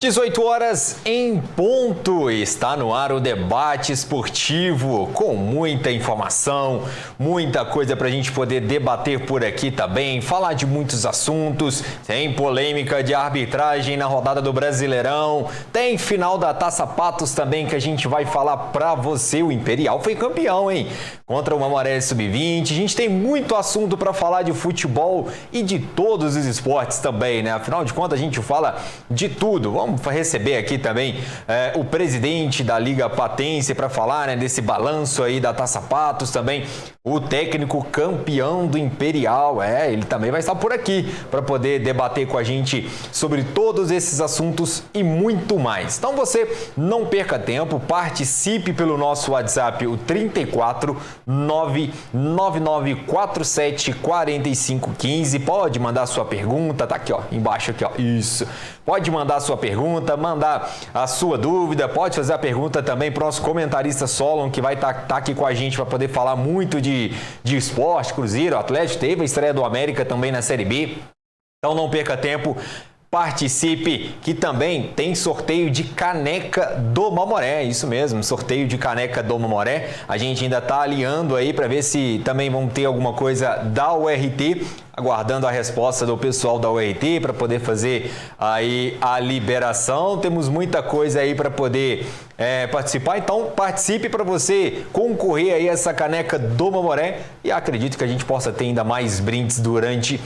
18 horas em ponto, está no ar o debate esportivo com muita informação, muita coisa para a gente poder debater por aqui também, falar de muitos assuntos, tem polêmica de arbitragem na rodada do Brasileirão, tem final da Taça Patos também que a gente vai falar para você, o Imperial foi campeão, hein? Contra o Mamoré Sub-20, a gente tem muito assunto para falar de futebol e de todos os esportes também, né? Afinal de contas a gente fala de tudo, vamos receber aqui também o presidente da Liga Patense para falar, né, desse balanço aí da Taça Patos, também o técnico campeão do Imperial, ele também vai estar por aqui para poder debater com a gente sobre todos esses assuntos e muito mais. Então você não perca tempo, participe pelo nosso WhatsApp, o 34 99947 4515, pode mandar sua pergunta, tá aqui ó, embaixo aqui ó, isso, pode mandar a sua pergunta, mandar a sua dúvida, pode fazer a pergunta também para o nosso comentarista Solon, que vai estar aqui com a gente para poder falar muito de esporte, Cruzeiro, Atlético, teve a estreia do América também na Série B, então não perca tempo, participe, que também tem sorteio de caneca do Mamoré, isso mesmo, sorteio de caneca do Mamoré, a gente ainda está alinhando aí para ver se também vão ter alguma coisa da URT, aguardando a resposta do pessoal da URT para poder fazer aí a liberação. Temos muita coisa aí para poder participar, então participe para você concorrer aí a essa caneca do Mamoré e acredito que a gente possa ter ainda mais brindes durante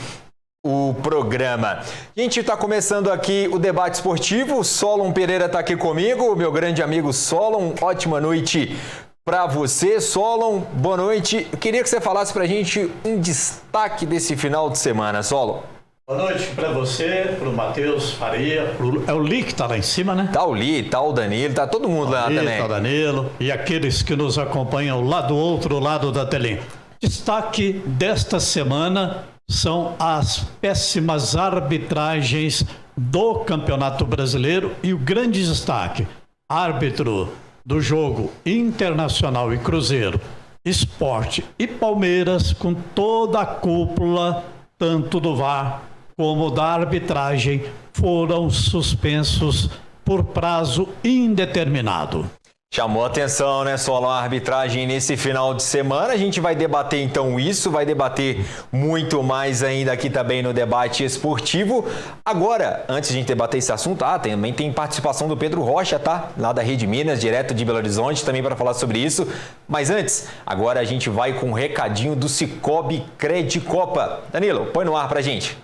o programa. A gente está começando aqui o debate esportivo, o Solon Pereira está aqui comigo, meu grande amigo Solon, ótima noite para você, Solon, boa noite. Eu queria que você falasse para a gente um destaque desse final de semana, Solon. Boa noite para você, para o Matheus Faria, é o Li que está lá em cima, né? Tá o Li, tá o Danilo, tá todo mundo lá também. Tá o Danilo e aqueles que nos acompanham lá do outro lado da telinha. Destaque desta semana são as péssimas arbitragens do Campeonato Brasileiro e o grande destaque, árbitro do jogo Internacional e Cruzeiro, Sport e Palmeiras, com toda a cúpula, tanto do VAR como da arbitragem, foram suspensos por prazo indeterminado. Chamou atenção, né, Solon, a arbitragem nesse final de semana. A gente vai debater então isso, vai debater muito mais ainda aqui também no debate esportivo. Agora, antes de a gente debater esse assunto, também tem participação do Pedro Rocha, tá? Lá da Rede Minas, direto de Belo Horizonte, também para falar sobre isso. Mas antes, agora a gente vai com um recadinho do Sicoob Credicopa. Danilo, põe no ar pra gente.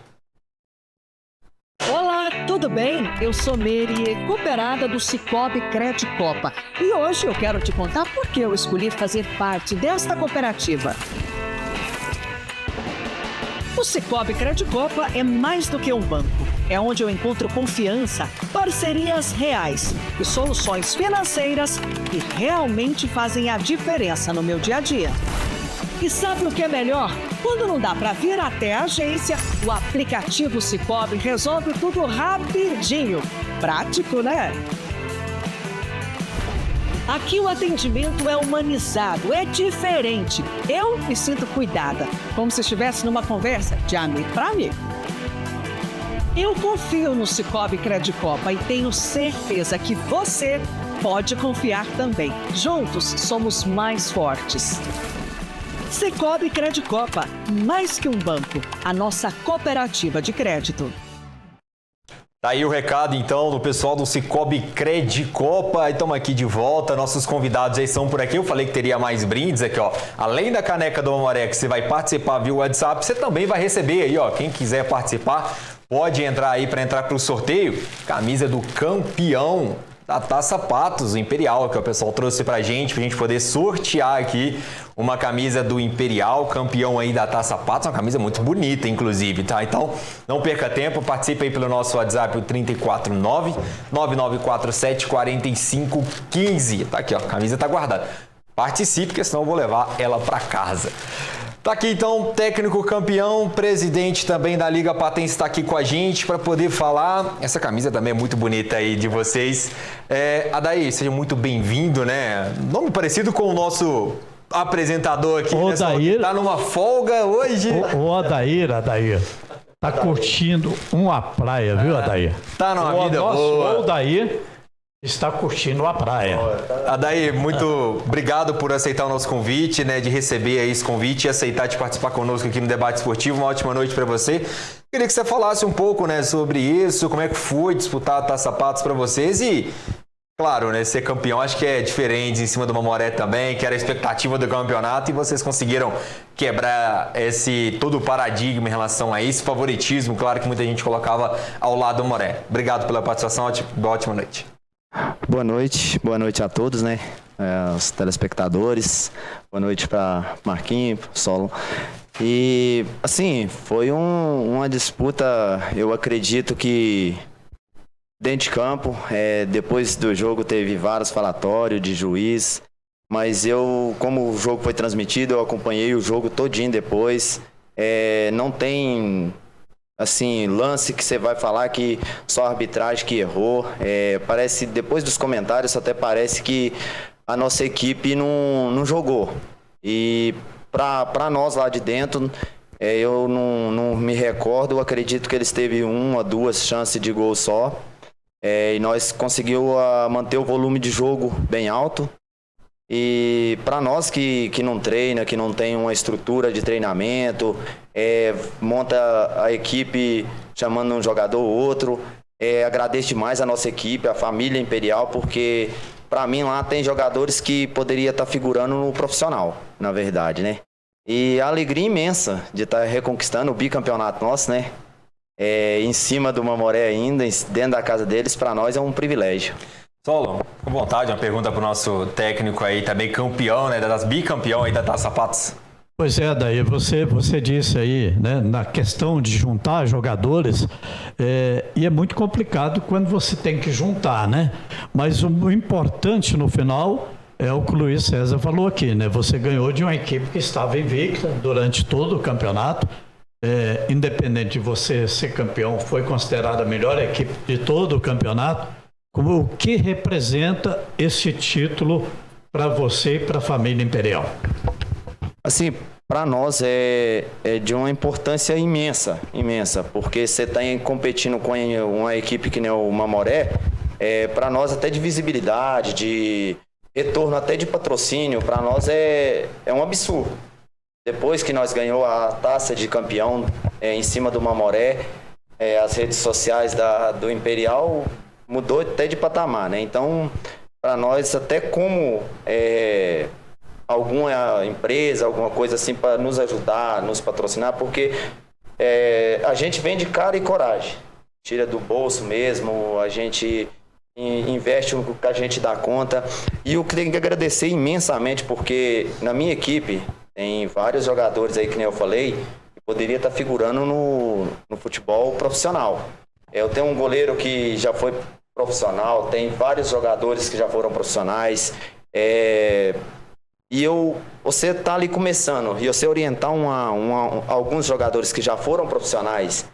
Olá, tudo bem? Eu sou Meire, cooperada do Sicoob Credicopa. E hoje eu quero te contar por que eu escolhi fazer parte desta cooperativa. O Sicoob Credicopa é mais do que um banco. É onde eu encontro confiança, parcerias reais e soluções financeiras que realmente fazem a diferença no meu dia a dia. E sabe o que é melhor? Quando não dá para vir até a agência, o aplicativo Sicoob resolve tudo rapidinho. Prático, né? Aqui o atendimento é humanizado, é diferente. Eu me sinto cuidada, como se estivesse numa conversa de amigo para amigo. Eu confio no Sicoob Credicopa e tenho certeza que você pode confiar também. Juntos somos mais fortes. Sicoob Credicopa, mais que um banco, a nossa cooperativa de crédito. Tá aí o recado, então, do pessoal do Sicoob Credicopa. Estamos aqui de volta, nossos convidados aí são por aqui. Eu falei que teria mais brindes aqui, ó. Além da caneca do Mamoré, que você vai participar via WhatsApp, você também vai receber aí, ó. Quem quiser participar, pode entrar aí para entrar para o sorteio. Camisa do campeão da Taça Patos, o Imperial, que o pessoal trouxe pra gente poder sortear aqui uma camisa do Imperial, campeão aí da Taça Patos, uma camisa muito bonita, inclusive, tá? Então, não perca tempo, participe aí pelo nosso WhatsApp, o 349-9947-4515. Tá aqui, ó, a camisa tá guardada. Participe, porque senão eu vou levar ela pra casa. Tá aqui então, técnico campeão, presidente também da Liga Patense está aqui com a gente para poder falar. Essa camisa também é muito bonita aí de vocês. Adair, seja muito bem-vindo, né? Nome parecido com o nosso apresentador aqui, o né? Adair. Tá numa folga hoje. O Adair. tá curtindo uma praia, viu, Adair? Tá numa vida boa. O Adair está curtindo a praia. Adair, muito obrigado por aceitar o nosso convite, né, de receber aí esse convite e aceitar de participar conosco aqui no Debate Esportivo. Uma ótima noite para você. Queria que você falasse um pouco, né, sobre isso, como é que foi disputar a Taça Patos para vocês e, claro, né, ser campeão acho que é diferente em cima do Mamoré também, que era a expectativa do campeonato e vocês conseguiram quebrar todo o paradigma em relação a esse favoritismo, claro que muita gente colocava ao lado do Mamoré. Obrigado pela participação, ótima noite. Boa noite a todos, né? Os telespectadores. Boa noite para Marquinhos, Solo. E, assim, foi uma disputa, eu acredito que dentro de campo, depois do jogo teve vários falatórios de juiz, mas como o jogo foi transmitido, eu acompanhei o jogo todinho depois. Não tem... assim, lance que você vai falar que só a arbitragem que errou. Parece, depois dos comentários, até parece que a nossa equipe não jogou. E para nós lá de dentro, eu não me recordo, eu acredito que eles teve 1 ou 2 chances de gol só. E nós conseguimos manter o volume de jogo bem alto. E para nós que não treina, que não tem uma estrutura de treinamento, monta a equipe chamando um jogador ou outro, agradeço demais a nossa equipe, a família Imperial, porque para mim lá tem jogadores que poderia estar figurando no profissional, na verdade, né? E a alegria imensa de estar reconquistando o bicampeonato nosso, né? Em cima do Mamoré ainda, dentro da casa deles, para nós é um privilégio. Solo, com vontade, uma pergunta para o nosso técnico aí, também campeão, né, bicampeão aí da Taça Patos. Pois é, daí você disse aí, né, na questão de juntar jogadores, e é muito complicado quando você tem que juntar, né? Mas o importante no final é o que o Luiz César falou aqui, né? Você ganhou de uma equipe que estava invicta durante todo o campeonato, independente de você ser campeão, foi considerada a melhor equipe de todo o campeonato. O que representa esse título para você e para a família Imperial? Assim, para nós é de uma importância imensa, porque você está competindo com uma equipe que nem o Mamoré, para nós até de visibilidade, de retorno até de patrocínio, para nós é um absurdo. Depois que nós ganhou a taça de campeão em cima do Mamoré, as redes sociais do Imperial mudou até de patamar, né? Então, para nós, até como alguma empresa, alguma coisa assim para nos ajudar, nos patrocinar, porque a gente vem de cara e coragem, tira do bolso mesmo, a gente investe o que a gente dá conta. E eu tenho que agradecer imensamente, porque na minha equipe tem vários jogadores aí, que nem eu falei, que poderia estar figurando no futebol profissional. Eu tenho um goleiro que já foi profissional, tem vários jogadores que já foram profissionais, você tá ali começando e você orientar alguns jogadores que já foram profissionais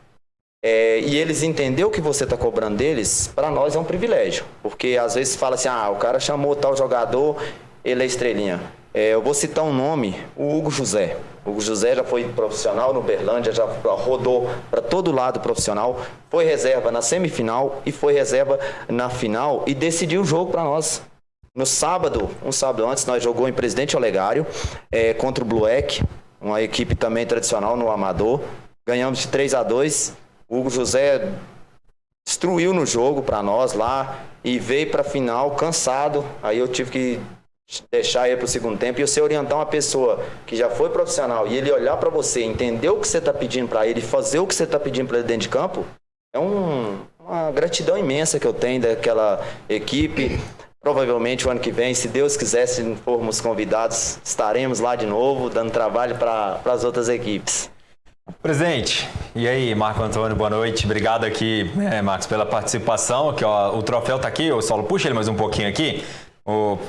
e eles entenderem o que você tá cobrando deles, para nós é um privilégio, porque às vezes fala assim, o cara chamou tal jogador, ele é estrelinha. Eu vou citar um nome, o Hugo José. O Hugo José já foi profissional no Uberlândia, já rodou para todo lado profissional, foi reserva na semifinal e foi reserva na final e decidiu o jogo para nós. No sábado, um sábado antes, nós jogamos em Presidente Olegário contra o Blueck, uma equipe também tradicional no Amador. Ganhamos de 3-2. O Hugo José destruiu no jogo para nós lá e veio para a final cansado. Aí eu tive que deixar ele para o segundo tempo, e você orientar uma pessoa que já foi profissional e ele olhar para você, entender o que você está pedindo para ele, fazer o que você está pedindo para ele dentro de campo, é uma gratidão imensa que eu tenho daquela equipe. Provavelmente o ano que vem, se Deus quiser, se formos convidados, estaremos lá de novo, dando trabalho para as outras equipes. Presidente, e aí, Marco Antônio, boa noite. Obrigado aqui, Marcos, pela participação. Aqui, ó, o troféu está aqui, o Saulo, puxa ele mais um pouquinho aqui.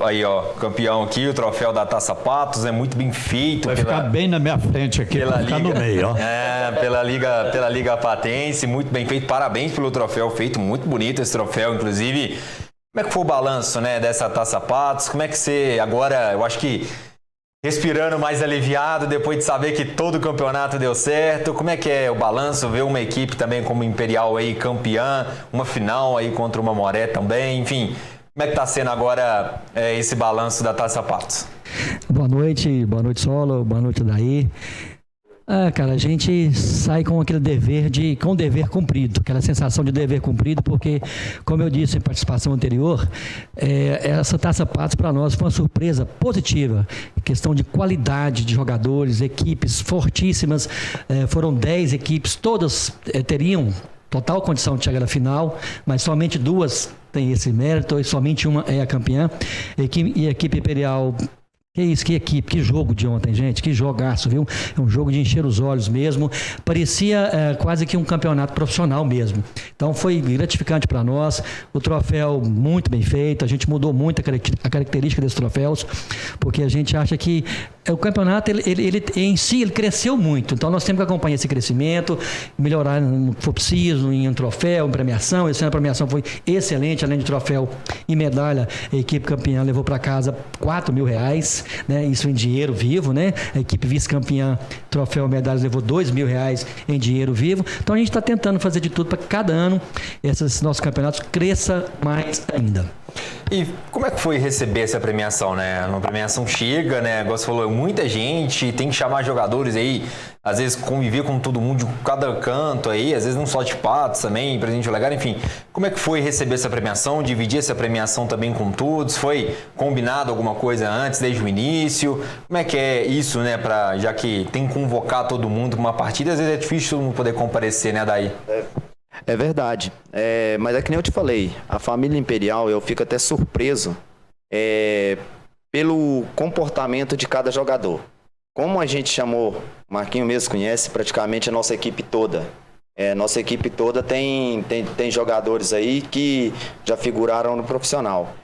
Aí, ó, campeão aqui, o troféu da Taça Patos, é muito bem feito. Vai ficar bem na minha frente aqui, vai ficar no meio, ó. Pela Liga Patense, muito bem feito. Parabéns pelo troféu feito, muito bonito esse troféu, inclusive. Como é que foi o balanço, né, dessa Taça Patos? Como é que você agora, eu acho que respirando mais aliviado depois de saber que todo o campeonato deu certo. Como é que é o balanço? Ver uma equipe também como Imperial aí campeã, uma final aí contra o Mamoré também, enfim. Como é que está sendo agora esse balanço da Taça Patos? Boa noite Solo, boa noite Daí. Cara, a gente sai com aquele com o dever cumprido, aquela sensação de dever cumprido, porque, como eu disse em participação anterior, essa Taça Patos para nós foi uma surpresa positiva, questão de qualidade de jogadores, equipes fortíssimas, foram 10 equipes, todas teriam total condição de chegar à final, mas somente 2 têm esse mérito e somente uma é a campeã, e a equipe Imperial. Que isso, que equipe, que jogo de ontem, gente, que jogaço, viu? É um jogo de encher os olhos mesmo, parecia quase que um campeonato profissional mesmo. Então foi gratificante para nós, o troféu muito bem feito, a gente mudou muito a característica desses troféus, porque a gente acha que o campeonato, ele em si, ele cresceu muito, então nós temos que acompanhar esse crescimento, melhorar no que for preciso, em um troféu, em premiação. Esse ano a premiação foi excelente, além de troféu e medalha, a equipe campeã levou para casa R$4.000, né? Isso em dinheiro vivo, né? A equipe vice-campeã, troféu, medalhas, levou R$2.000 em dinheiro vivo. Então a gente está tentando fazer de tudo para que cada ano esses nossos campeonatos cresça mais ainda. E como é que foi receber essa premiação, né? Uma premiação chega, né? Agora você falou, muita gente, tem que chamar jogadores aí, às vezes conviver com todo mundo de cada canto aí, às vezes não só de Patos também, Presidente Olegário, enfim. Como é que foi receber essa premiação, dividir essa premiação também com todos? Foi combinado alguma coisa antes, desde o início? Como é que é isso, né? Já que tem que convocar todo mundo para uma partida, às vezes é difícil todo mundo poder comparecer, né, Daí? É verdade, mas é que nem eu te falei, a família Imperial, eu fico até surpreso pelo comportamento de cada jogador. Como a gente chamou, o Marquinho mesmo conhece praticamente a nossa equipe toda. Nossa equipe toda tem jogadores aí que já figuraram no profissional.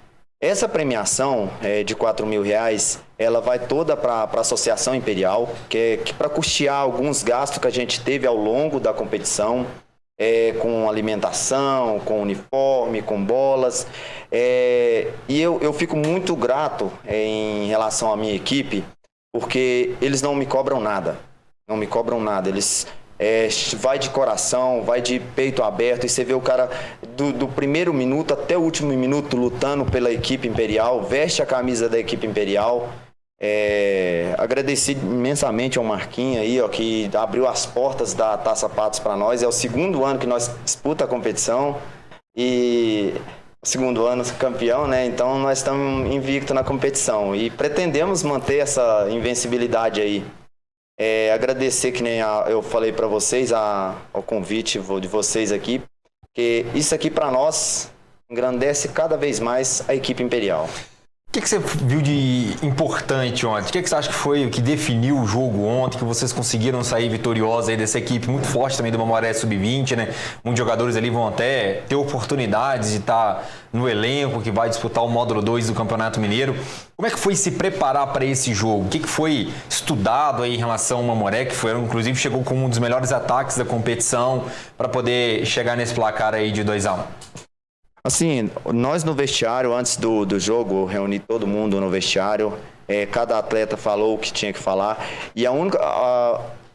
Essa premiação de R$4.000, ela vai toda para a Associação Imperial, que para custear alguns gastos que a gente teve ao longo da competição, com alimentação, com uniforme, com bolas. E eu fico muito grato em relação à minha equipe, porque eles não me cobram nada. Não me cobram nada. Eles vai de coração, vai de peito aberto, e você vê o cara do primeiro minuto até o último minuto lutando pela equipe Imperial, veste a camisa da equipe Imperial. Agradeci imensamente ao Marquinhos aí, ó, que abriu as portas da Taça Patos para nós. É o segundo ano que nós disputamos a competição e o segundo ano campeão, né? Então nós estamos invictos na competição e pretendemos manter essa invencibilidade aí. Agradecer, que nem eu falei para vocês, ao convite de vocês aqui, que isso aqui para nós engrandece cada vez mais a equipe Imperial. O que você viu de importante ontem? O que você acha que foi o que definiu o jogo ontem, que vocês conseguiram sair vitoriosos aí dessa equipe muito forte também do Mamoré Sub-20, né? Muitos jogadores ali vão até ter oportunidades de estar no elenco que vai disputar o módulo 2 do Campeonato Mineiro. Como é que foi se preparar para esse jogo? O que foi estudado aí em relação ao Mamoré, que foi, inclusive chegou com um dos melhores ataques da competição para poder chegar nesse placar aí de 2-1? Assim, nós no vestiário, antes do jogo, reuni todo mundo no vestiário, cada atleta falou o que tinha que falar, e a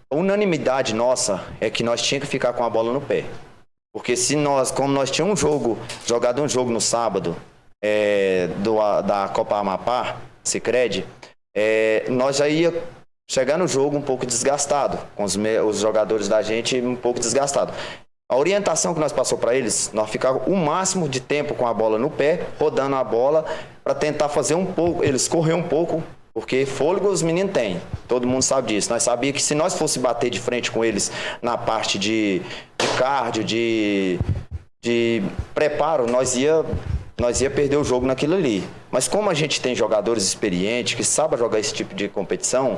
unanimidade nossa é que nós tínhamos que ficar com a bola no pé. Porque como nós tínhamos jogado um jogo no sábado, da Copa Amapá, Sicredi, nós já ia chegar no jogo um pouco desgastado, com os jogadores da gente um pouco desgastados. A orientação que nós passamos para eles, nós ficávamos o máximo de tempo com a bola no pé, rodando a bola, para tentar fazer um pouco, eles correr um pouco, porque fôlego os meninos têm, todo mundo sabe disso. Nós sabíamos que se nós fosse bater de frente com eles na parte de cardio, de preparo, nós ia perder o jogo naquilo ali. Mas como a gente tem jogadores experientes, que sabem jogar esse tipo de competição,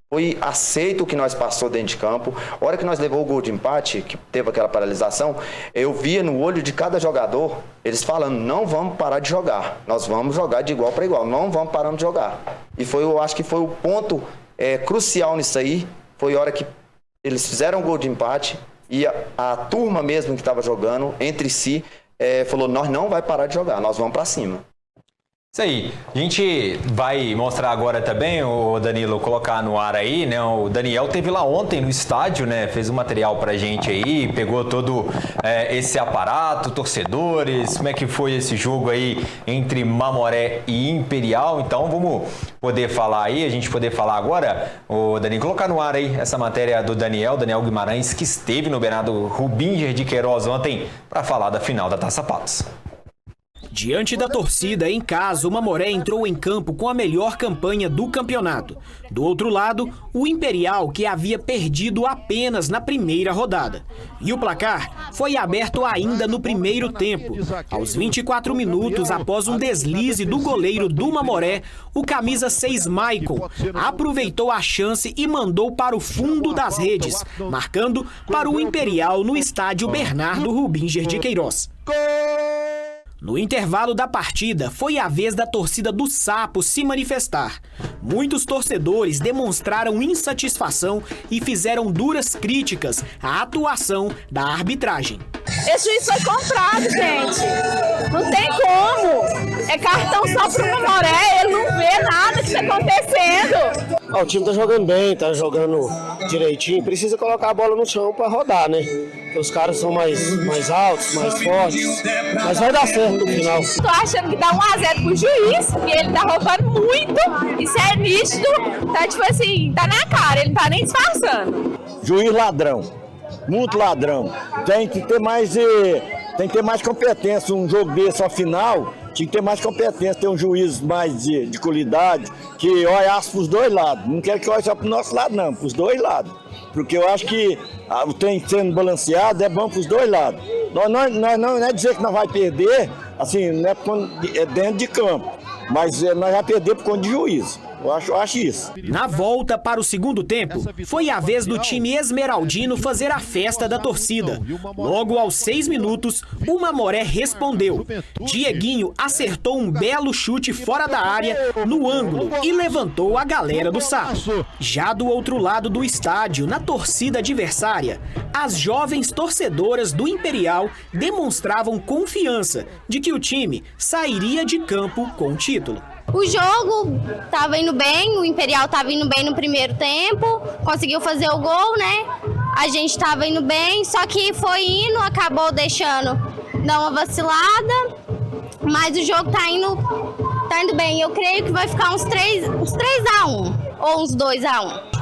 foi aceito o que nós passou dentro de campo. A hora que nós levou o gol de empate, que teve aquela paralisação, eu via no olho de cada jogador, eles falando, não vamos parar de jogar, nós vamos jogar de igual para igual, não vamos parando de jogar. E eu acho que foi o ponto crucial nisso aí, foi a hora que eles fizeram o gol de empate e a turma mesmo que estava jogando, entre si, falou, nós não vai parar de jogar, nós vamos para cima. Isso aí. A gente vai mostrar agora também, o Danilo, colocar no ar aí, né? O Daniel teve lá ontem no estádio, né? Fez um material pra gente aí, pegou todo esse aparato, torcedores, como é que foi esse jogo aí entre Mamoré e Imperial. Então vamos poder falar aí, a gente poder falar agora, o Danilo, colocar no ar aí essa matéria do Daniel Guimarães, que esteve no Bernardo Rubinger de Queiroz ontem para falar da final da Taça Patos. Diante da torcida em casa, o Mamoré entrou em campo com a melhor campanha do campeonato. Do outro lado, o Imperial, que havia perdido apenas na primeira rodada. E o placar foi aberto ainda no primeiro tempo. Aos 24 minutos, após um deslize do goleiro do Mamoré, o camisa 6 Maicon aproveitou a chance e mandou para o fundo das redes, marcando para o Imperial no estádio Bernardo Rubinger de Queiroz. No intervalo da partida, foi a vez da torcida do Sapo se manifestar. Muitos torcedores demonstraram insatisfação e fizeram duras críticas à atuação da arbitragem. Esse juiz foi comprado, gente. Não tem como. É cartão só pro Mamoré, ele não vê nada que está acontecendo. O time tá jogando bem, tá jogando direitinho. Precisa colocar a bola no chão para rodar, né? Porque os caras são mais altos, mais fortes. Mas vai dar certo no final. Tô achando que dá 1-0 pro juiz, e ele tá roubando muito. Isso é nítido. Tá tipo assim, tá na cara, ele não tá nem disfarçando. Juiz ladrão, muito ladrão. Tem que ter mais competência. Um jogo desse ao final, tinha que ter mais competência, ter um juiz mais de qualidade, que olhasse para os dois lados. Não quero que olhe só para o nosso lado, não, para os dois lados. Porque eu acho que o trem sendo balanceado é bom para os dois lados. Não é dizer que nós vai perder, assim, não é dentro de campo, mas nós vamos perder por conta de juízo. Eu acho isso. Na volta para o segundo tempo, foi a vez do time esmeraldino fazer a festa da torcida. Logo aos 6 minutos, o Mamoré respondeu. Dieguinho acertou um belo chute fora da área, no ângulo, e levantou a galera do Sapo. Já do outro lado do estádio, na torcida adversária, as jovens torcedoras do Imperial demonstravam confiança de que o time sairia de campo com o título. O jogo estava indo bem, o Imperial estava indo bem no primeiro tempo, conseguiu fazer o gol, né? A gente estava indo bem, só que foi indo, acabou deixando dar uma vacilada, mas o jogo tá indo bem. Eu creio que vai ficar uns 3-1 ou uns 2-1.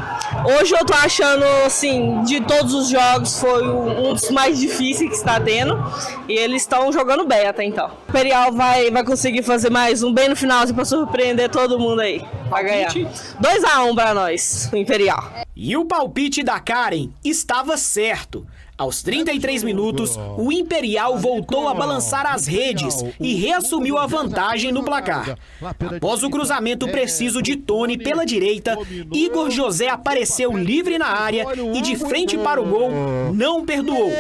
Hoje eu tô achando, assim, de todos os jogos, foi um dos mais difíceis que está tendo. E eles estão jogando bem até então. O Imperial vai conseguir fazer mais um bem no finalzinho para surpreender todo mundo aí. Vai ganhar. 2-1 para nós, o Imperial. E o palpite da Karen estava certo. Aos 33 minutos, o Imperial voltou a balançar as redes e reassumiu a vantagem no placar. Após o cruzamento preciso de Tony pela direita, Igor José apareceu livre na área e de frente para o gol, não perdoou.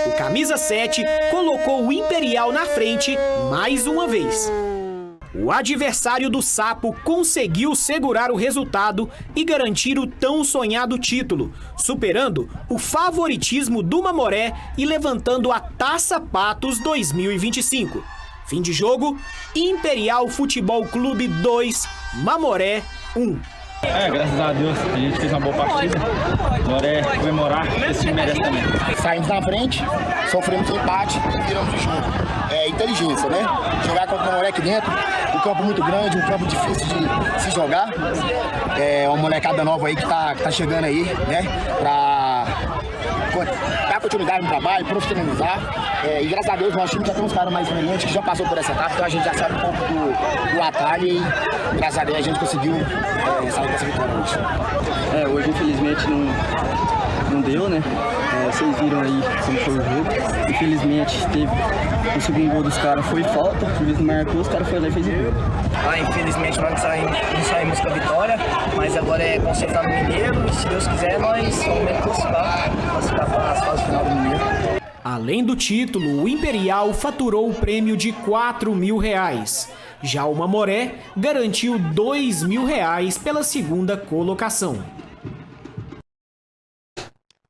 O camisa 7 colocou o Imperial na frente mais uma vez. O adversário do Sapo conseguiu segurar o resultado e garantir o tão sonhado título, superando o favoritismo do Mamoré e levantando a Taça Patos 2025. Fim de jogo, Imperial Futebol Clube 2, Mamoré 1. Graças a Deus, a gente fez uma boa partida. Agora é comemorar, esse time merece também. Saímos na frente, sofremos um empate e viramos o jogo. É inteligência, né? Jogar contra o Mamoré aqui dentro, um campo muito grande, um campo difícil de se jogar. É uma molecada nova aí que tá chegando aí, né? Pra dar continuidade no trabalho, profissionalizar. E graças a Deus, nosso time já tem uns caras mais experientes que já passou por essa etapa, então a gente já sabe um pouco do atalho e graças a Deus a gente conseguiu sair dessa vitória hoje. Hoje infelizmente não deu, né? Vocês viram aí como foi o jogo. Infelizmente o segundo gol dos caras foi falta, o juiz não marcou, os caras foram lá e fez o gol. Infelizmente nós não saímos com a vitória, mas agora é concentrar no Mineiro e se Deus quiser nós vamos classificar para as fases final do Mineiro. Além do título, o Imperial faturou o prêmio de R$4.000. Já o Mamoré garantiu R$2.000 pela segunda colocação.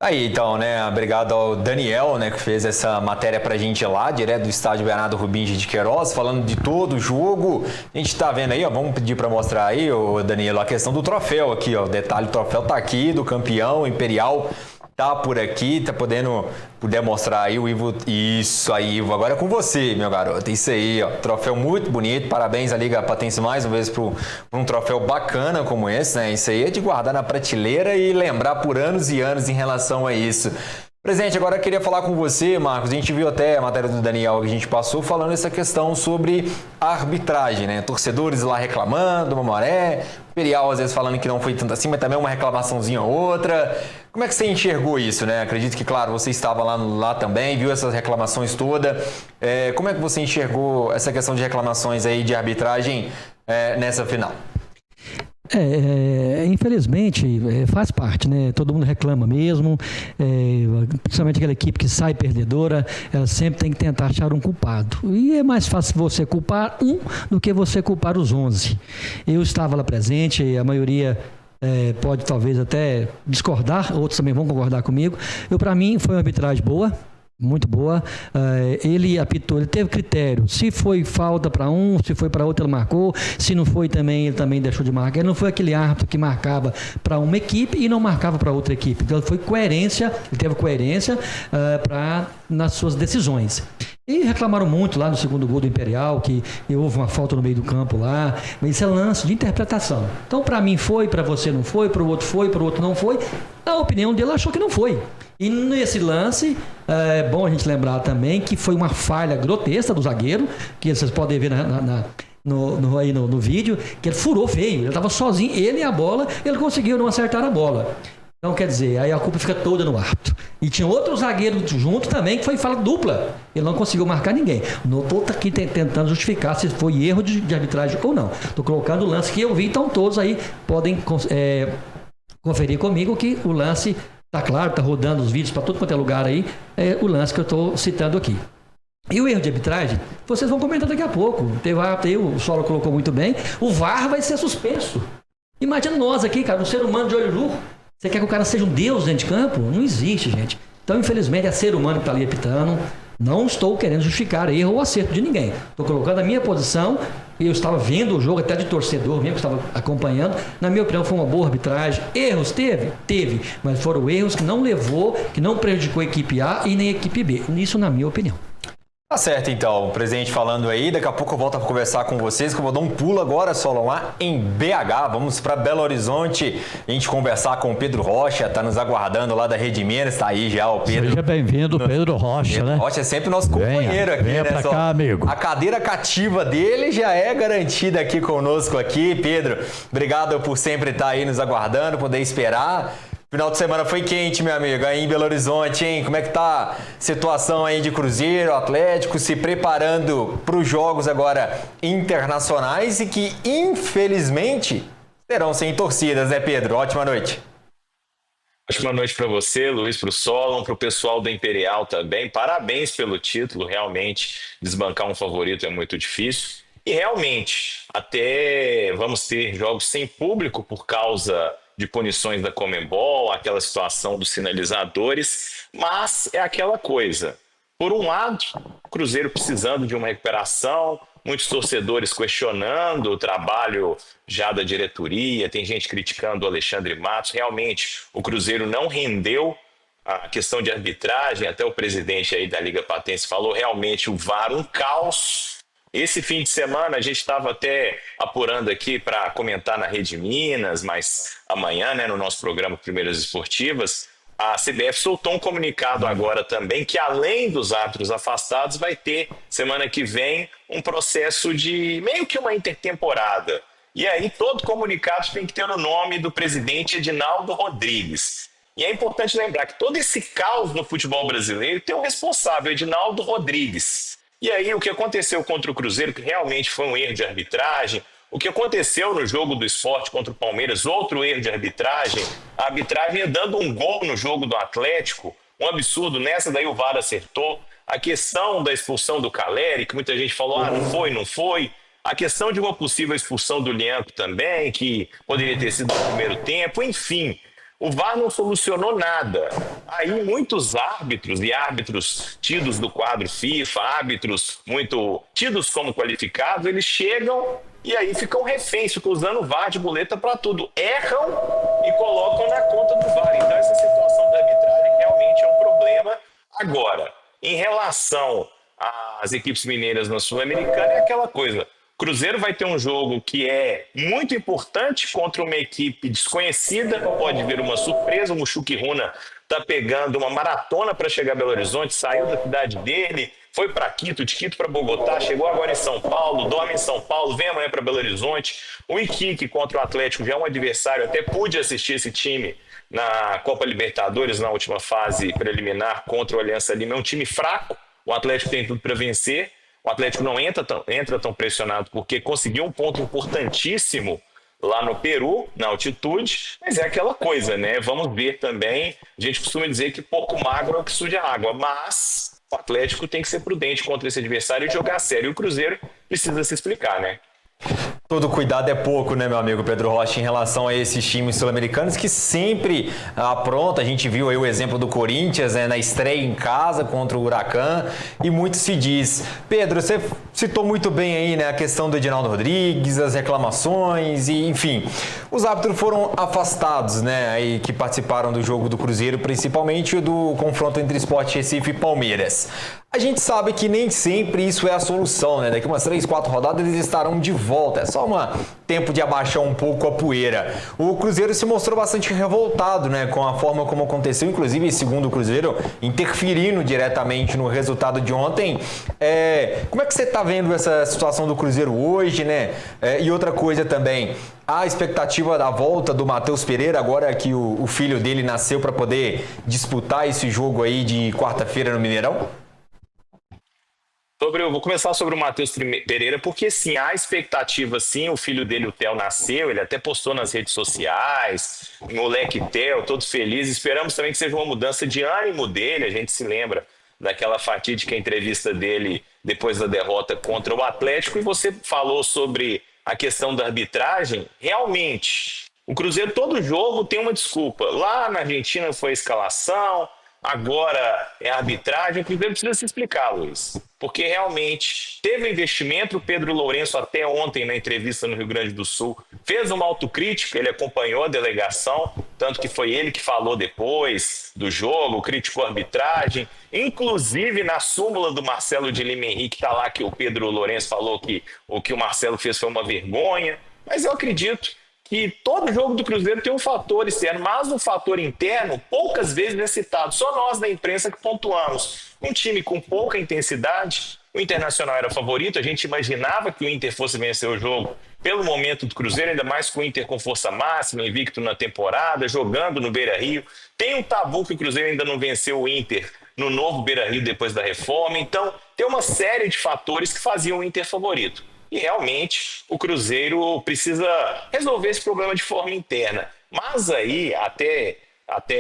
Aí, então, né, obrigado ao Daniel, né, que fez essa matéria pra gente lá, direto do estádio Bernardo Rubingi de Queiroz, falando de todo o jogo. A gente tá vendo aí, ó, vamos pedir pra mostrar aí, ô Danilo, a questão do troféu aqui, ó, o detalhe, o troféu tá aqui, do campeão imperial, tá por aqui, tá puder mostrar aí o Ivo. Isso aí, Ivo, agora é com você, meu garoto. Isso aí, ó, troféu muito bonito. Parabéns à Liga Patense mais uma vez por um troféu bacana como esse, né? Isso aí é de guardar na prateleira e lembrar por anos e anos em relação a isso. Presidente, agora eu queria falar com você, Marcos. A gente viu até a matéria do Daniel que a gente passou falando essa questão sobre a arbitragem, né? Torcedores lá reclamando, Mamoré, Imperial às vezes falando que não foi tanto assim, mas também uma reclamaçãozinha ou outra. Como é que você enxergou isso, né? Acredito que, claro, você estava lá também, viu essas reclamações todas. Como é que você enxergou essa questão de reclamações aí de arbitragem nessa final? Infelizmente faz parte, né? Todo mundo reclama mesmo, principalmente aquela equipe que sai perdedora, ela sempre tem que tentar achar um culpado. E é mais fácil você culpar um do que você culpar os 11. Eu estava lá presente, a maioria pode talvez até discordar, outros também vão concordar comigo. Para mim foi uma arbitragem boa. Muito boa. Ele apitou, ele teve critério. Se foi falta para um, se foi para outro, ele marcou. Se não foi também, ele também deixou de marcar. Ele não foi aquele árbitro que marcava para uma equipe e não marcava para outra equipe. Então, ele teve coerência nas suas decisões. E reclamaram muito lá no segundo gol do Imperial, que houve uma falta no meio do campo lá. Mas isso é lance de interpretação. Então, para mim foi, para você não foi, para o outro não foi. A opinião dele achou que não foi. E nesse lance, é bom a gente lembrar também que foi uma falha grotesca do zagueiro, que vocês podem ver no vídeo, que ele furou feio. Ele estava sozinho, ele e a bola, ele conseguiu não acertar a bola. Então, quer dizer, aí a culpa fica toda no árbitro. E tinha outro zagueiro junto também, que foi falha dupla. Ele não conseguiu marcar ninguém. Não estou aqui tentando justificar se foi erro de arbitragem ou não. Estou colocando o lance que eu vi, então todos aí podem conferir comigo que o lance está claro, está rodando os vídeos para todo quanto é lugar aí, o lance que eu estou citando aqui. E o erro de arbitragem, vocês vão comentar daqui a pouco. O Solo colocou muito bem, o VAR vai ser suspenso. Imagina nós aqui, cara, um ser humano de olho nu. Você quer que o cara seja um deus dentro de campo? Não existe, gente. Então, infelizmente, é ser humano que está ali apitando. Não estou querendo justificar erro ou acerto de ninguém. Estou colocando a minha posição. Eu estava vendo o jogo até de torcedor mesmo, que estava acompanhando. Na minha opinião, foi uma boa arbitragem. Erros teve? Teve. Mas foram erros que não levou, que não prejudicou a equipe A e nem a equipe B. Isso na minha opinião. Tá certo, então. O presidente falando aí. Daqui a pouco eu volto a conversar com vocês, que eu vou dar um pulo agora, Solon, lá em BH. Vamos para Belo Horizonte. A gente conversar com o Pedro Rocha. Tá nos aguardando lá da Rede Minas. Tá aí já o Pedro. Seja bem-vindo, Pedro Rocha, Pedro né? Rocha é sempre nosso companheiro aqui, venha né? Pra cá, amigo. A cadeira cativa dele já é garantida aqui conosco aqui. Pedro, obrigado por sempre estar aí nos aguardando, poder esperar. Final de semana foi quente, meu amigo, aí em Belo Horizonte, hein? Como é que tá a situação aí de Cruzeiro, Atlético, se preparando para os jogos agora internacionais e que, infelizmente, serão sem torcidas, né, Pedro? Ótima noite. Ótima noite para você, Luiz, para o Solon, para o pessoal do Imperial também. Parabéns pelo título, realmente desbancar um favorito é muito difícil. E realmente, até vamos ter jogos sem público por causa de punições da Conmebol, aquela situação dos sinalizadores, mas é aquela coisa. Por um lado, o Cruzeiro precisando de uma recuperação, muitos torcedores questionando o trabalho já da diretoria, tem gente criticando o Alexandre Matos. Realmente, o Cruzeiro não rendeu a questão de arbitragem, até o presidente aí da Liga Patense falou, realmente o VAR um caos. Esse fim de semana a gente estava até apurando aqui para comentar na Rede Minas, mas amanhã, né, no nosso programa Primeiras Esportivas, a CBF soltou um comunicado agora também que além dos árbitros afastados vai ter, semana que vem, um processo de meio que uma intertemporada. E aí todo comunicado tem que ter o nome do presidente Edinaldo Rodrigues. E é importante lembrar que todo esse caos no futebol brasileiro tem um responsável, Edinaldo Rodrigues. E aí o que aconteceu contra o Cruzeiro, que realmente foi um erro de arbitragem, o que aconteceu no jogo do Sport contra o Palmeiras, outro erro de arbitragem, a arbitragem dando um gol no jogo do Atlético, um absurdo, nessa daí o VAR acertou, a questão da expulsão do Caleri, que muita gente falou, não foi, a questão de uma possível expulsão do Lianco também, que poderia ter sido no primeiro tempo, enfim, O VAR não solucionou nada. Aí muitos árbitros e árbitros tidos do quadro FIFA, árbitros muito tidos como qualificados, eles chegam e aí ficam reféns, ficam usando o VAR de muleta para tudo. Erram e colocam na conta do VAR. Então essa situação da arbitragem realmente é um problema. Agora, em relação às equipes mineiras na Sul-Americana, é aquela coisa. Cruzeiro vai ter um jogo que é muito importante contra uma equipe desconhecida, pode vir uma surpresa. O Mushuki Runa está pegando uma maratona para chegar a Belo Horizonte, saiu da cidade dele, foi para Quito, de Quito para Bogotá, chegou agora em São Paulo, dorme em São Paulo, vem amanhã para Belo Horizonte. O Iquique contra o Atlético já é um adversário, até pude assistir esse time na Copa Libertadores, na última fase preliminar contra o Aliança Lima. É um time fraco, o Atlético tem tudo para vencer. O Atlético não entra tão pressionado porque conseguiu um ponto importantíssimo lá no Peru, na altitude, mas é aquela coisa, né? Vamos ver também. A gente costuma dizer que porco magro é o que suja a água, mas o Atlético tem que ser prudente contra esse adversário e jogar sério. E o Cruzeiro precisa se explicar, né? Todo cuidado é pouco, né, meu amigo Pedro Rocha, em relação a esses times sul-americanos que sempre aprontam. A gente viu aí o exemplo do Corinthians, né, na estreia em casa contra o Huracan, e muito se diz. Pedro, você citou muito bem aí, né, a questão do Edinaldo Rodrigues, as reclamações e, enfim, os árbitros foram afastados, né, aí que participaram do jogo do Cruzeiro, principalmente do confronto entre Sport Recife e Palmeiras. A gente sabe que nem sempre isso é a solução, né? Daqui umas 3, 4 rodadas eles estarão de volta. É só um tempo de abaixar um pouco a poeira. O Cruzeiro se mostrou bastante revoltado, né? Com a forma como aconteceu, inclusive, segundo o Cruzeiro, interferindo diretamente no resultado de ontem. Como é que você está vendo essa situação do Cruzeiro hoje, né? E outra coisa também, a expectativa da volta do Matheus Pereira, agora que o filho dele nasceu, para poder disputar esse jogo aí de quarta-feira no Mineirão? Eu vou começar sobre o Matheus Pereira, porque sim, há expectativa sim, o filho dele, o Theo, nasceu, ele até postou nas redes sociais, moleque Theo, todos felizes. Esperamos também que seja uma mudança de ânimo dele. A gente se lembra daquela fatídica entrevista dele depois da derrota contra o Atlético, e você falou sobre a questão da arbitragem. Realmente, o Cruzeiro todo jogo tem uma desculpa. Lá na Argentina foi a escalação, agora é a arbitragem. O Cruzeiro precisa se explicar, Luiz, porque realmente teve um investimento. O Pedro Lourenço, até ontem na entrevista no Rio Grande do Sul, fez uma autocrítica, ele acompanhou a delegação, tanto que foi ele que falou depois do jogo, criticou a arbitragem, inclusive na súmula do Marcelo de Lima Henrique está lá que o Pedro Lourenço falou que o que o Marcelo fez foi uma vergonha. Mas eu acredito que todo jogo do Cruzeiro tem um fator externo, mas o fator interno poucas vezes é citado. Só nós da imprensa que pontuamos. Um time com pouca intensidade, o Internacional era favorito, a gente imaginava que o Inter fosse vencer o jogo pelo momento do Cruzeiro, ainda mais com o Inter com força máxima, invicto na temporada, jogando no Beira-Rio. Tem um tabu que o Cruzeiro ainda não venceu o Inter no novo Beira-Rio depois da reforma. Então, tem uma série de fatores que faziam o Inter favorito. E realmente o Cruzeiro precisa resolver esse problema de forma interna. Mas aí, até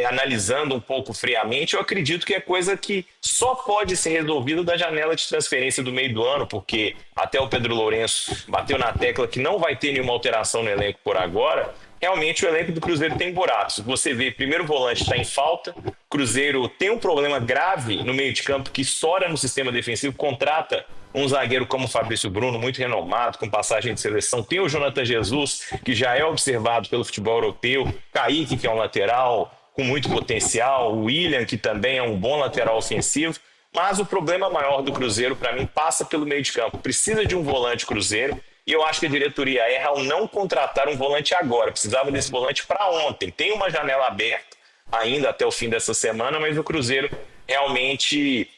analisando um pouco friamente, eu acredito que é coisa que só pode ser resolvida da janela de transferência do meio do ano, porque até o Pedro Lourenço bateu na tecla que não vai ter nenhuma alteração no elenco por agora. Realmente o elenco do Cruzeiro tem buracos. Você vê, primeiro volante está em falta, o Cruzeiro tem um problema grave no meio de campo que estoura no sistema defensivo, contrata um zagueiro como o Fabrício Bruno, muito renomado, com passagem de seleção. Tem o Jonathan Jesus, que já é observado pelo futebol europeu. Kaique, que é um lateral com muito potencial. O William, que também é um bom lateral ofensivo. Mas o problema maior do Cruzeiro, para mim, passa pelo meio de campo. Precisa de um volante Cruzeiro. E eu acho que a diretoria erra ao não contratar um volante agora. Precisava desse volante para ontem. Tem uma janela aberta ainda até o fim dessa semana, mas o Cruzeiro realmente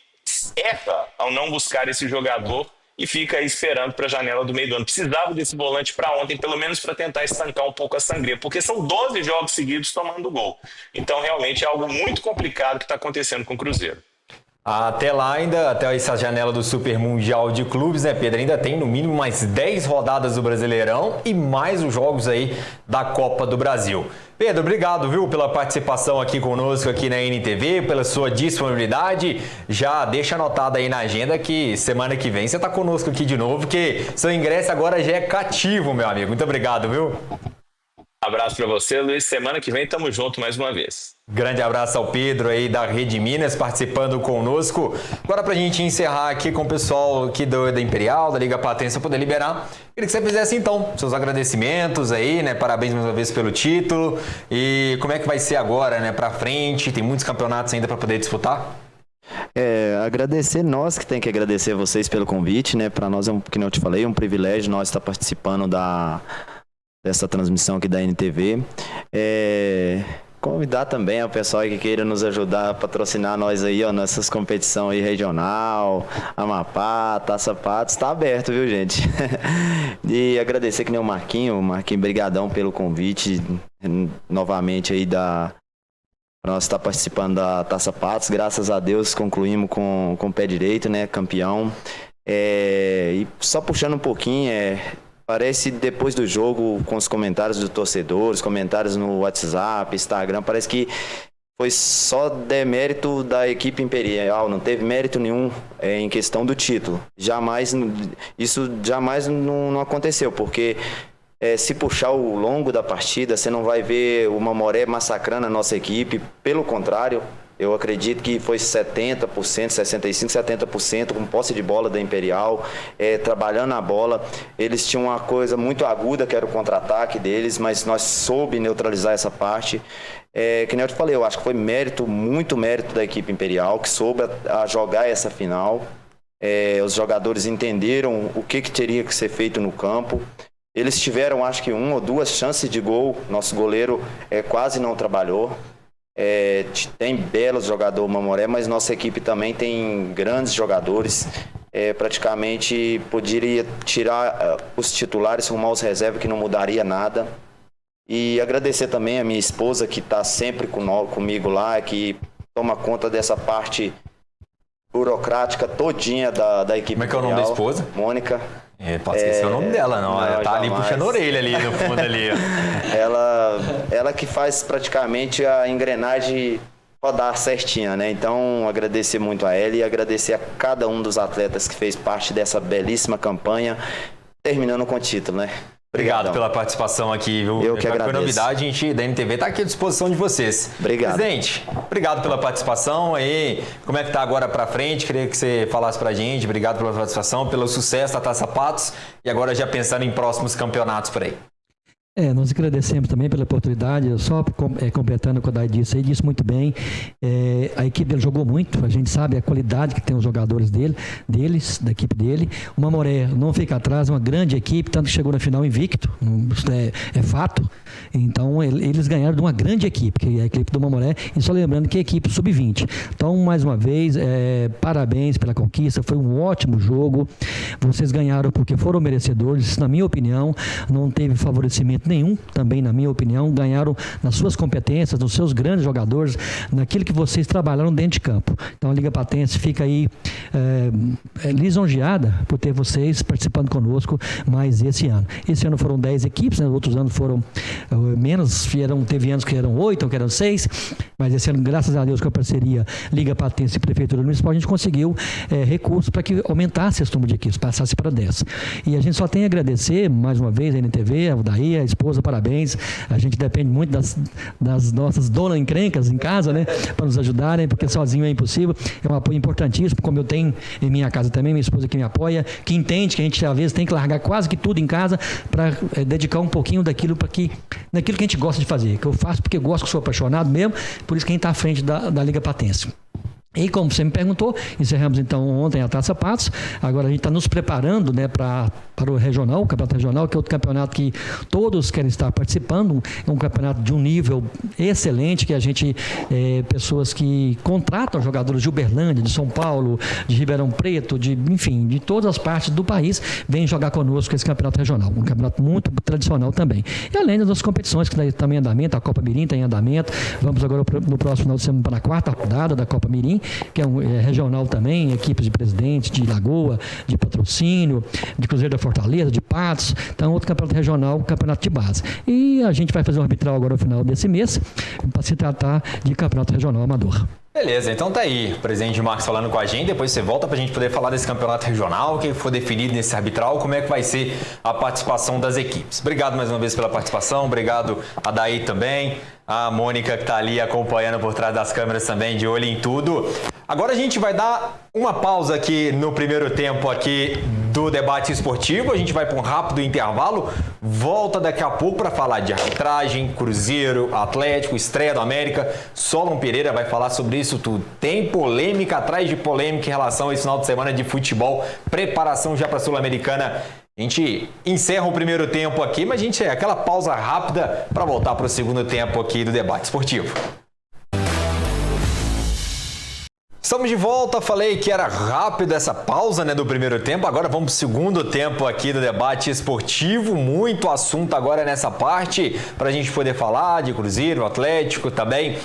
erra ao não buscar esse jogador e fica aí esperando para a janela do meio do ano. Precisava desse volante para ontem, pelo menos para tentar estancar um pouco a sangria, porque são 12 jogos seguidos tomando gol. Então, realmente é algo muito complicado que está acontecendo com o Cruzeiro. Até lá ainda, até essa janela do Super Mundial de Clubes, né, Pedro? Ainda tem no mínimo mais 10 rodadas do Brasileirão e mais os jogos aí da Copa do Brasil. Pedro, obrigado, viu, pela participação aqui conosco aqui na NTV, pela sua disponibilidade. Já deixa anotado aí na agenda que semana que vem você está conosco aqui de novo, porque seu ingresso agora já é cativo, meu amigo. Muito obrigado, viu? abraço para você, Luiz. Semana que vem tamo junto mais uma vez. Grande abraço ao Pedro aí da Rede Minas participando conosco. Agora pra gente encerrar aqui com o pessoal aqui da Imperial, da Liga Patense, para poder liberar, queria que você fizesse então seus agradecimentos aí, né? Parabéns mais uma vez pelo título. E como é que vai ser agora, né? Pra frente, tem muitos campeonatos ainda para poder disputar? Agradecer nós, que tem que agradecer vocês pelo convite, né? Para nós, como eu te falei, um privilégio nós estar participando dessa transmissão aqui da NTV. Convidar também o pessoal que queira nos ajudar a patrocinar nós aí, ó, nessas competições aí regional, Amapá, Taça Patos, tá aberto, viu, gente? E agradecer que nem o Marquinho, brigadão pelo convite novamente aí para nós estar participando da Taça Patos. Graças a Deus concluímos com o pé direito, né, campeão. E só puxando um pouquinho, parece depois do jogo, com os comentários dos torcedores, comentários no WhatsApp, Instagram, parece que foi só demérito da equipe Imperial, não teve mérito nenhum em questão do título. Isso jamais não aconteceu, porque se puxar o longo da partida, você não vai ver o Mamoré massacrando a nossa equipe, pelo contrário. Eu acredito que foi 70%, 65%, 70% com posse de bola da Imperial, trabalhando a bola. Eles tinham uma coisa muito aguda, que era o contra-ataque deles, mas nós soube neutralizar essa parte. Que nem eu te falei, eu acho que foi muito mérito da equipe Imperial, que soube a jogar essa final. Os jogadores entenderam o que teria que ser feito no campo. Eles tiveram, acho que 1 ou 2 chances de gol. Nosso goleiro quase não trabalhou. Tem belos jogadores Mamoré, mas nossa equipe também tem grandes jogadores. Praticamente poderia tirar os titulares, arrumar os reservas, que não mudaria nada. E agradecer também a minha esposa, que está sempre comigo lá, que toma conta dessa parte burocrática todinha da equipe. Como é que é o nome da esposa? Mônica. Pode esquecer o nome dela, não. Ela tá ali puxando a orelha ali no fundo ali. Ela que faz praticamente a engrenagem rodar certinha, né? Então, agradecer muito a ela e agradecer a cada um dos atletas que fez parte dessa belíssima campanha, terminando com o título, né? Obrigado pela participação aqui, viu? Eu que agradeço. Foi novidade, a gente da NTV está aqui à disposição de vocês. Obrigado. Presidente, obrigado pela participação aí. Como é que tá agora para frente? Queria que você falasse pra gente. Obrigado pela participação, pelo sucesso da Taça Patos e agora já pensando em próximos campeonatos por aí. Nós agradecemos também pela oportunidade, só completando o que o Dai disse aí, disse muito bem, a equipe dele jogou muito, a gente sabe a qualidade que tem os jogadores da equipe dele. O Mamoré não fica atrás, é uma grande equipe, tanto que chegou na final invicto, isso é fato. Então eles ganharam de uma grande equipe, que é a equipe do Mamoré, e só lembrando que é a equipe sub-20. Então, mais uma vez, parabéns pela conquista, foi um ótimo jogo, vocês ganharam porque foram merecedores, na minha opinião, não teve favorecimento nenhum, também na minha opinião, ganharam nas suas competências, nos seus grandes jogadores, naquilo que vocês trabalharam dentro de campo. Então a Liga Patense fica aí lisonjeada por ter vocês participando conosco mais esse ano. Esse ano foram 10 equipes, né? Outros anos foram menos, teve anos que eram 8 ou que eram 6, mas esse ano, graças a Deus, com a parceria Liga Patense e Prefeitura Municipal, a gente conseguiu recursos para que aumentasse esse número de equipes, passasse para 10. E a gente só tem a agradecer, mais uma vez, a NTV, a Daí, a esposa, parabéns. A gente depende muito das nossas donas encrencas em casa, né? Para nos ajudarem, porque sozinho é impossível. É um apoio importantíssimo, como eu tenho em minha casa também, minha esposa que me apoia, que entende que a gente às vezes tem que largar quase que tudo em casa para dedicar um pouquinho daquilo que a gente gosta de fazer, que eu faço porque gosto, que sou apaixonado mesmo, por isso que a gente está à frente da Liga Patense. E como você me perguntou, encerramos então ontem a Taça Patos, agora a gente está nos preparando, né, para o regional, o campeonato regional, que é outro campeonato que todos querem estar participando, é um campeonato de um nível excelente, que a gente, pessoas que contratam jogadores de Uberlândia, de São Paulo, de Ribeirão Preto, enfim, de todas as partes do país, vêm jogar conosco esse campeonato regional, um campeonato muito tradicional também. E além das competições que estão em andamento, a Copa Mirim está em andamento, vamos agora no próximo final de semana para a 4ª rodada da Copa Mirim, que é regional também, equipes de Presidente, de Lagoa, de Patrocínio, de Cruzeiro da Fortaleza, de Patos. Então, outro campeonato regional, campeonato de base. E a gente vai fazer um arbitral agora no final desse mês, para se tratar de campeonato regional amador. Beleza, então tá aí, o presidente Marcos falando com a gente, depois você volta pra gente poder falar desse campeonato regional, o que for definido nesse arbitral, como é que vai ser a participação das equipes. Obrigado mais uma vez pela participação, obrigado a Daí também, a Mônica que tá ali acompanhando por trás das câmeras também, de olho em tudo. Agora a gente vai dar uma pausa aqui no primeiro tempo aqui do debate esportivo, a gente vai para um rápido intervalo, volta daqui a pouco para falar de arbitragem, Cruzeiro, Atlético, estreia do América, Solon Pereira vai falar sobre isso tudo. Tem polêmica atrás de polêmica em relação a esse final de semana de futebol, preparação já para a Sul-Americana. A gente encerra o primeiro tempo aqui, mas a gente aquela pausa rápida para voltar para o segundo tempo aqui do debate esportivo. Estamos de volta, falei que era rápido essa pausa, né, do primeiro tempo, agora vamos para o segundo tempo aqui do debate esportivo, muito assunto agora nessa parte, para a gente poder falar de Cruzeiro, Atlético também,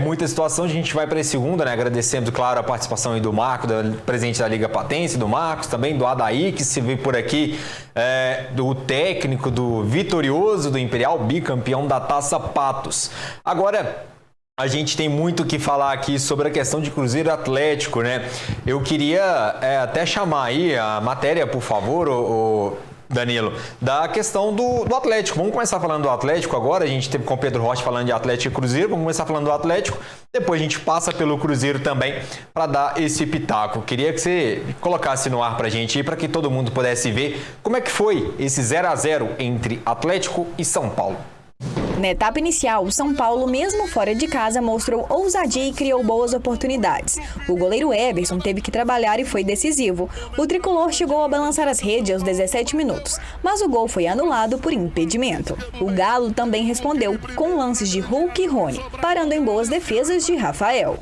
muita situação, a gente vai para esse segundo, né, agradecendo, claro, a participação aí do Marco, do presidente da Liga Patense, do Marcos, também do Adaí, que se vê por aqui, do técnico, do vitorioso do Imperial, bicampeão da Taça Patos. Agora, a gente tem muito o que falar aqui sobre a questão de Cruzeiro e Atlético, né? Eu queria até chamar aí a matéria, por favor, o Danilo, da questão do Atlético. Vamos começar falando do Atlético agora. A gente teve com o Pedro Rocha falando de Atlético e Cruzeiro. Vamos começar falando do Atlético. Depois a gente passa pelo Cruzeiro também para dar esse pitaco. Queria que você colocasse no ar para a gente aí, para que todo mundo pudesse ver como é que foi esse 0-0 entre Atlético e São Paulo. Na etapa inicial, o São Paulo, mesmo fora de casa, mostrou ousadia e criou boas oportunidades. O goleiro Everson teve que trabalhar e foi decisivo. O tricolor chegou a balançar as redes aos 17 minutos, mas o gol foi anulado por impedimento. O Galo também respondeu, com lances de Hulk e Rony, parando em boas defesas de Rafael.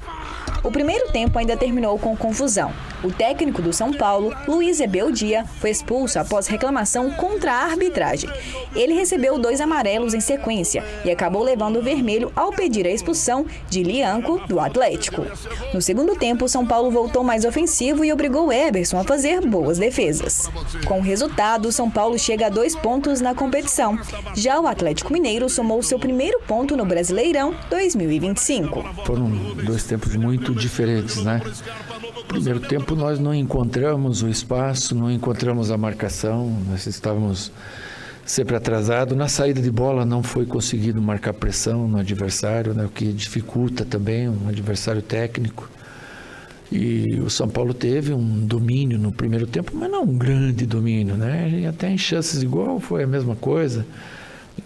O primeiro tempo ainda terminou com confusão. O técnico do São Paulo, Luiz Ebeldia, foi expulso após reclamação contra a arbitragem. Ele recebeu 2 amarelos em sequência e acabou levando o vermelho ao pedir a expulsão de Lianco, do Atlético. No segundo tempo, o São Paulo voltou mais ofensivo e obrigou Everson a fazer boas defesas. Com o resultado, o São Paulo chega a 2 pontos na competição. Já o Atlético Mineiro somou seu primeiro ponto no Brasileirão 2025. Foram 2 tempos muito diferentes, né? No primeiro tempo nós não encontramos o espaço, não encontramos a marcação, nós estávamos sempre atrasados. Na saída de bola não foi conseguido marcar pressão no adversário, né? O que dificulta também um adversário técnico. E o São Paulo teve um domínio no primeiro tempo, mas não um grande domínio, né? E até em chances de gol foi a mesma coisa.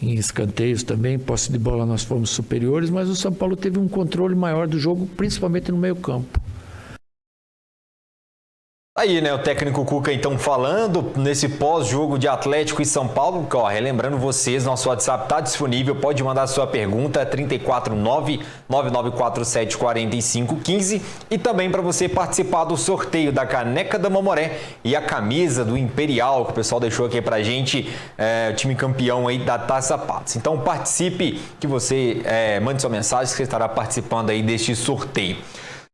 Em escanteios também, posse de bola nós fomos superiores, mas o São Paulo teve um controle maior do jogo, principalmente no meio-campo. Aí, né, o técnico Cuca, então, falando nesse pós-jogo de Atlético e São Paulo. Relembrando vocês, nosso WhatsApp está disponível, pode mandar sua pergunta, 349-9947-4515. E também para você participar do sorteio da caneca da Mamoré e a camisa do Imperial, que o pessoal deixou aqui pra gente, o time campeão aí da Taça Patos. Então participe, que você mande sua mensagem, que você estará participando aí deste sorteio.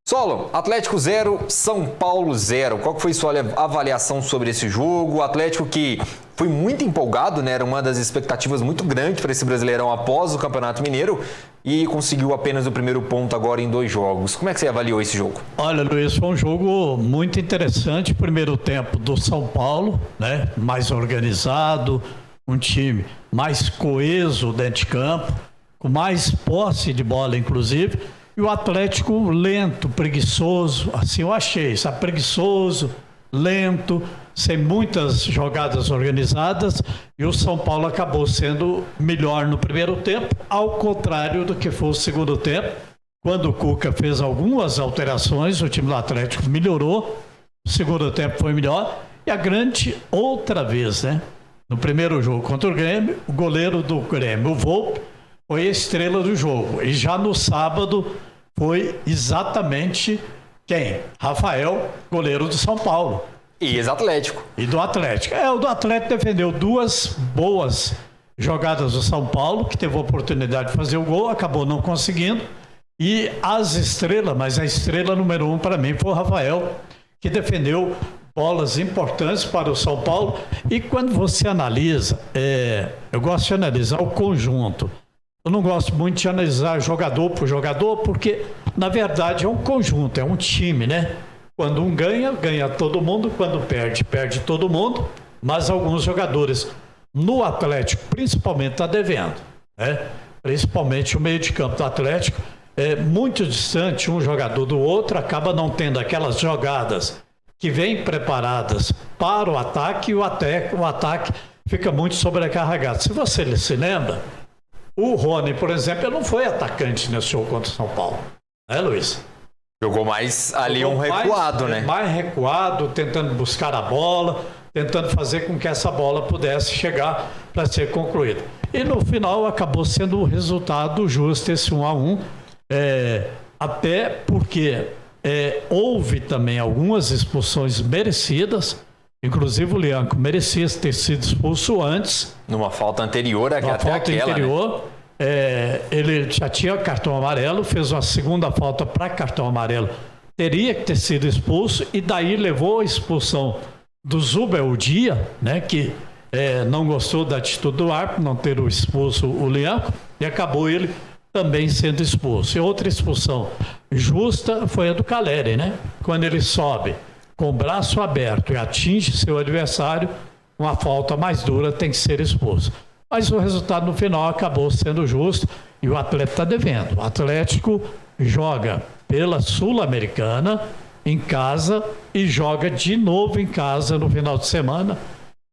Solon, Atlético 0, São Paulo 0. Qual que foi sua avaliação sobre esse jogo? O Atlético que foi muito empolgado, né? Era uma das expectativas muito grandes para esse Brasileirão após o Campeonato Mineiro e conseguiu apenas o primeiro ponto agora em 2 jogos. Como é que você avaliou esse jogo? Olha, Luiz, foi um jogo muito interessante. Primeiro tempo do São Paulo, né? Mais organizado, um time mais coeso dentro de campo, com mais posse de bola, inclusive. E o Atlético lento, preguiçoso, assim eu achei, sabe? Preguiçoso, lento, sem muitas jogadas organizadas, e o São Paulo acabou sendo melhor no primeiro tempo, ao contrário do que foi o segundo tempo. Quando o Cuca fez algumas alterações, o time do Atlético melhorou, o segundo tempo foi melhor, e a grande outra vez, né? No primeiro jogo contra o Grêmio, o goleiro do Grêmio, o Volpe, foi a estrela do jogo, e já no sábado foi exatamente quem? Rafael, goleiro do São Paulo. E ex-Atlético. E do Atlético. O do Atlético defendeu 2 boas jogadas do São Paulo, que teve a oportunidade de fazer o gol, acabou não conseguindo. E as estrelas, mas a estrela número 1 para mim foi o Rafael, que defendeu bolas importantes para o São Paulo. E quando você analisa, eu gosto de analisar o conjunto. Eu não gosto muito de analisar jogador por jogador, porque na verdade, é um conjunto, é um time, né? Quando um ganha, ganha todo mundo. Quando perde, perde todo mundo. Mas alguns jogadores no Atlético, principalmente, está devendo, né? Principalmente o meio de campo do Atlético é muito distante um jogador do outro, acaba não tendo aquelas jogadas que vêm preparadas para o ataque, e o ataque fica muito sobrecarregado. Se você se lembra, o Rony, por exemplo, não foi atacante nesse jogo contra o São Paulo, né, Luiz? Jogou mais ali um recuado, né? Mais recuado, tentando buscar a bola, tentando fazer com que essa bola pudesse chegar para ser concluída. E no final acabou sendo o resultado justo, esse 1-1, até porque houve também algumas expulsões merecidas, inclusive o Lianco merecia ter sido expulso antes. Numa falta anterior, até aquela, anterior, né? Ele já tinha cartão amarelo, fez uma segunda falta para cartão amarelo, teria que ter sido expulso, e daí levou a expulsão do Zubeldia, né, que não gostou da atitude do árbitro, não ter expulso o Lianco, e acabou ele também sendo expulso. E outra expulsão justa foi a do Caleri, né? Quando ele sobe com o braço aberto e atinge seu adversário, uma falta mais dura, tem que ser expulso. Mas o resultado no final acabou sendo justo e o Atlético está devendo. O Atlético joga pela Sul-Americana em casa e joga de novo em casa no final de semana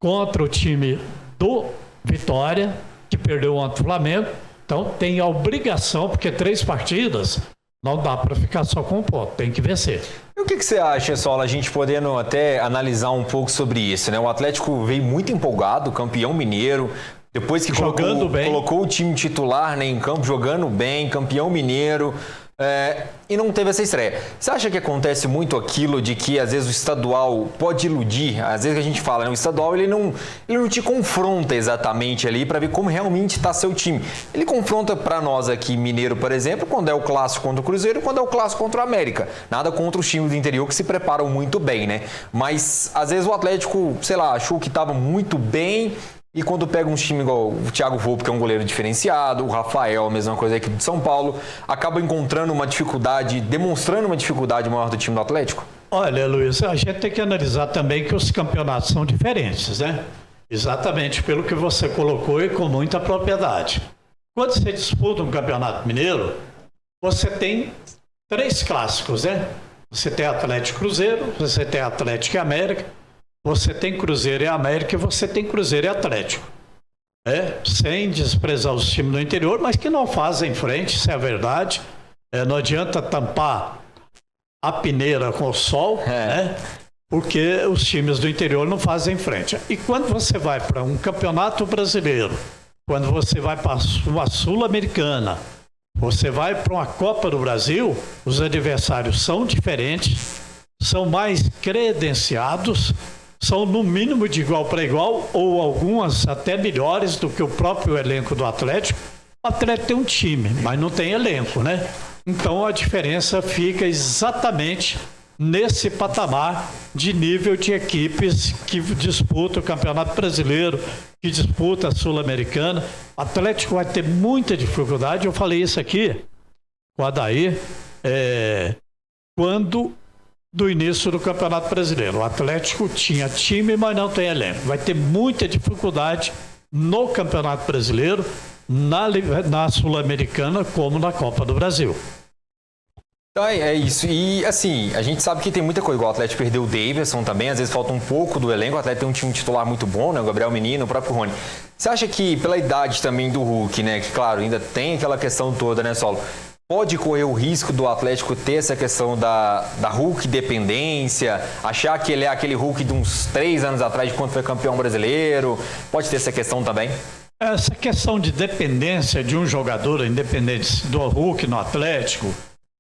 contra o time do Vitória, que perdeu ontem o Flamengo. Então tem a obrigação, porque 3 partidas não dá para ficar só com um ponto, tem que vencer. E o que você acha, Sola, a gente podendo até analisar um pouco sobre isso, né? O Atlético veio muito empolgado, campeão mineiro, depois que colocou o time titular, né, em campo, jogando bem, campeão mineiro, e não teve essa estreia. Você acha que acontece muito aquilo de que às vezes o estadual pode iludir? Às vezes que a gente fala, né, o estadual ele não te confronta exatamente ali para ver como realmente está seu time. Ele confronta para nós aqui, mineiro, por exemplo, quando é o clássico contra o Cruzeiro, quando é o clássico contra o América. Nada contra os times do interior que se preparam muito bem, né? Mas às vezes o Atlético, sei lá, achou que estava muito bem. E quando pega um time igual o Thiago Volpe, que é um goleiro diferenciado, o Rafael, a mesma coisa aqui de São Paulo, acaba encontrando uma dificuldade, demonstrando uma dificuldade maior do time do Atlético? Olha, Luiz, a gente tem que analisar também que os campeonatos são diferentes, né? Exatamente pelo que você colocou e com muita propriedade. Quando você disputa um campeonato mineiro, você tem 3 clássicos, né? Você tem Atlético e Cruzeiro, você tem Atlético e América, você tem Cruzeiro e América e você tem Cruzeiro e Atlético. Sem desprezar os times do interior, mas que não fazem frente, isso é a verdade. Não adianta tampar a peneira com o sol, né? Porque os times do interior não fazem frente. E quando você vai para um campeonato brasileiro, quando você vai para uma Sul-Americana, você vai para uma Copa do Brasil, os adversários são diferentes, são mais credenciados, são no mínimo de igual para igual, ou algumas até melhores do que o próprio elenco do Atlético. O Atlético tem um time, mas não tem elenco, né? Então a diferença fica exatamente nesse patamar de nível de equipes que disputam o Campeonato Brasileiro, que disputa a Sul-Americana. O Atlético vai ter muita dificuldade, eu falei isso aqui com o Adair, quando do início do Campeonato Brasileiro. O Atlético tinha time, mas não tem elenco. Vai ter muita dificuldade no Campeonato Brasileiro, na Sul-Americana, como na Copa do Brasil. Então é isso. E assim, a gente sabe que tem muita coisa. O Atlético perdeu o Davidson também, às vezes falta um pouco do elenco. O Atlético tem um time titular muito bom, né? O Gabriel Menino, o próprio Rony. Você acha que pela idade também do Hulk, né? Que claro, ainda tem aquela questão toda, né, Solo? Pode correr o risco do Atlético ter essa questão da Hulk dependência, achar que ele é aquele Hulk de uns 3 anos atrás, de quando foi campeão brasileiro? Pode ter essa questão também? Essa questão de dependência de um jogador, independente do Hulk no Atlético,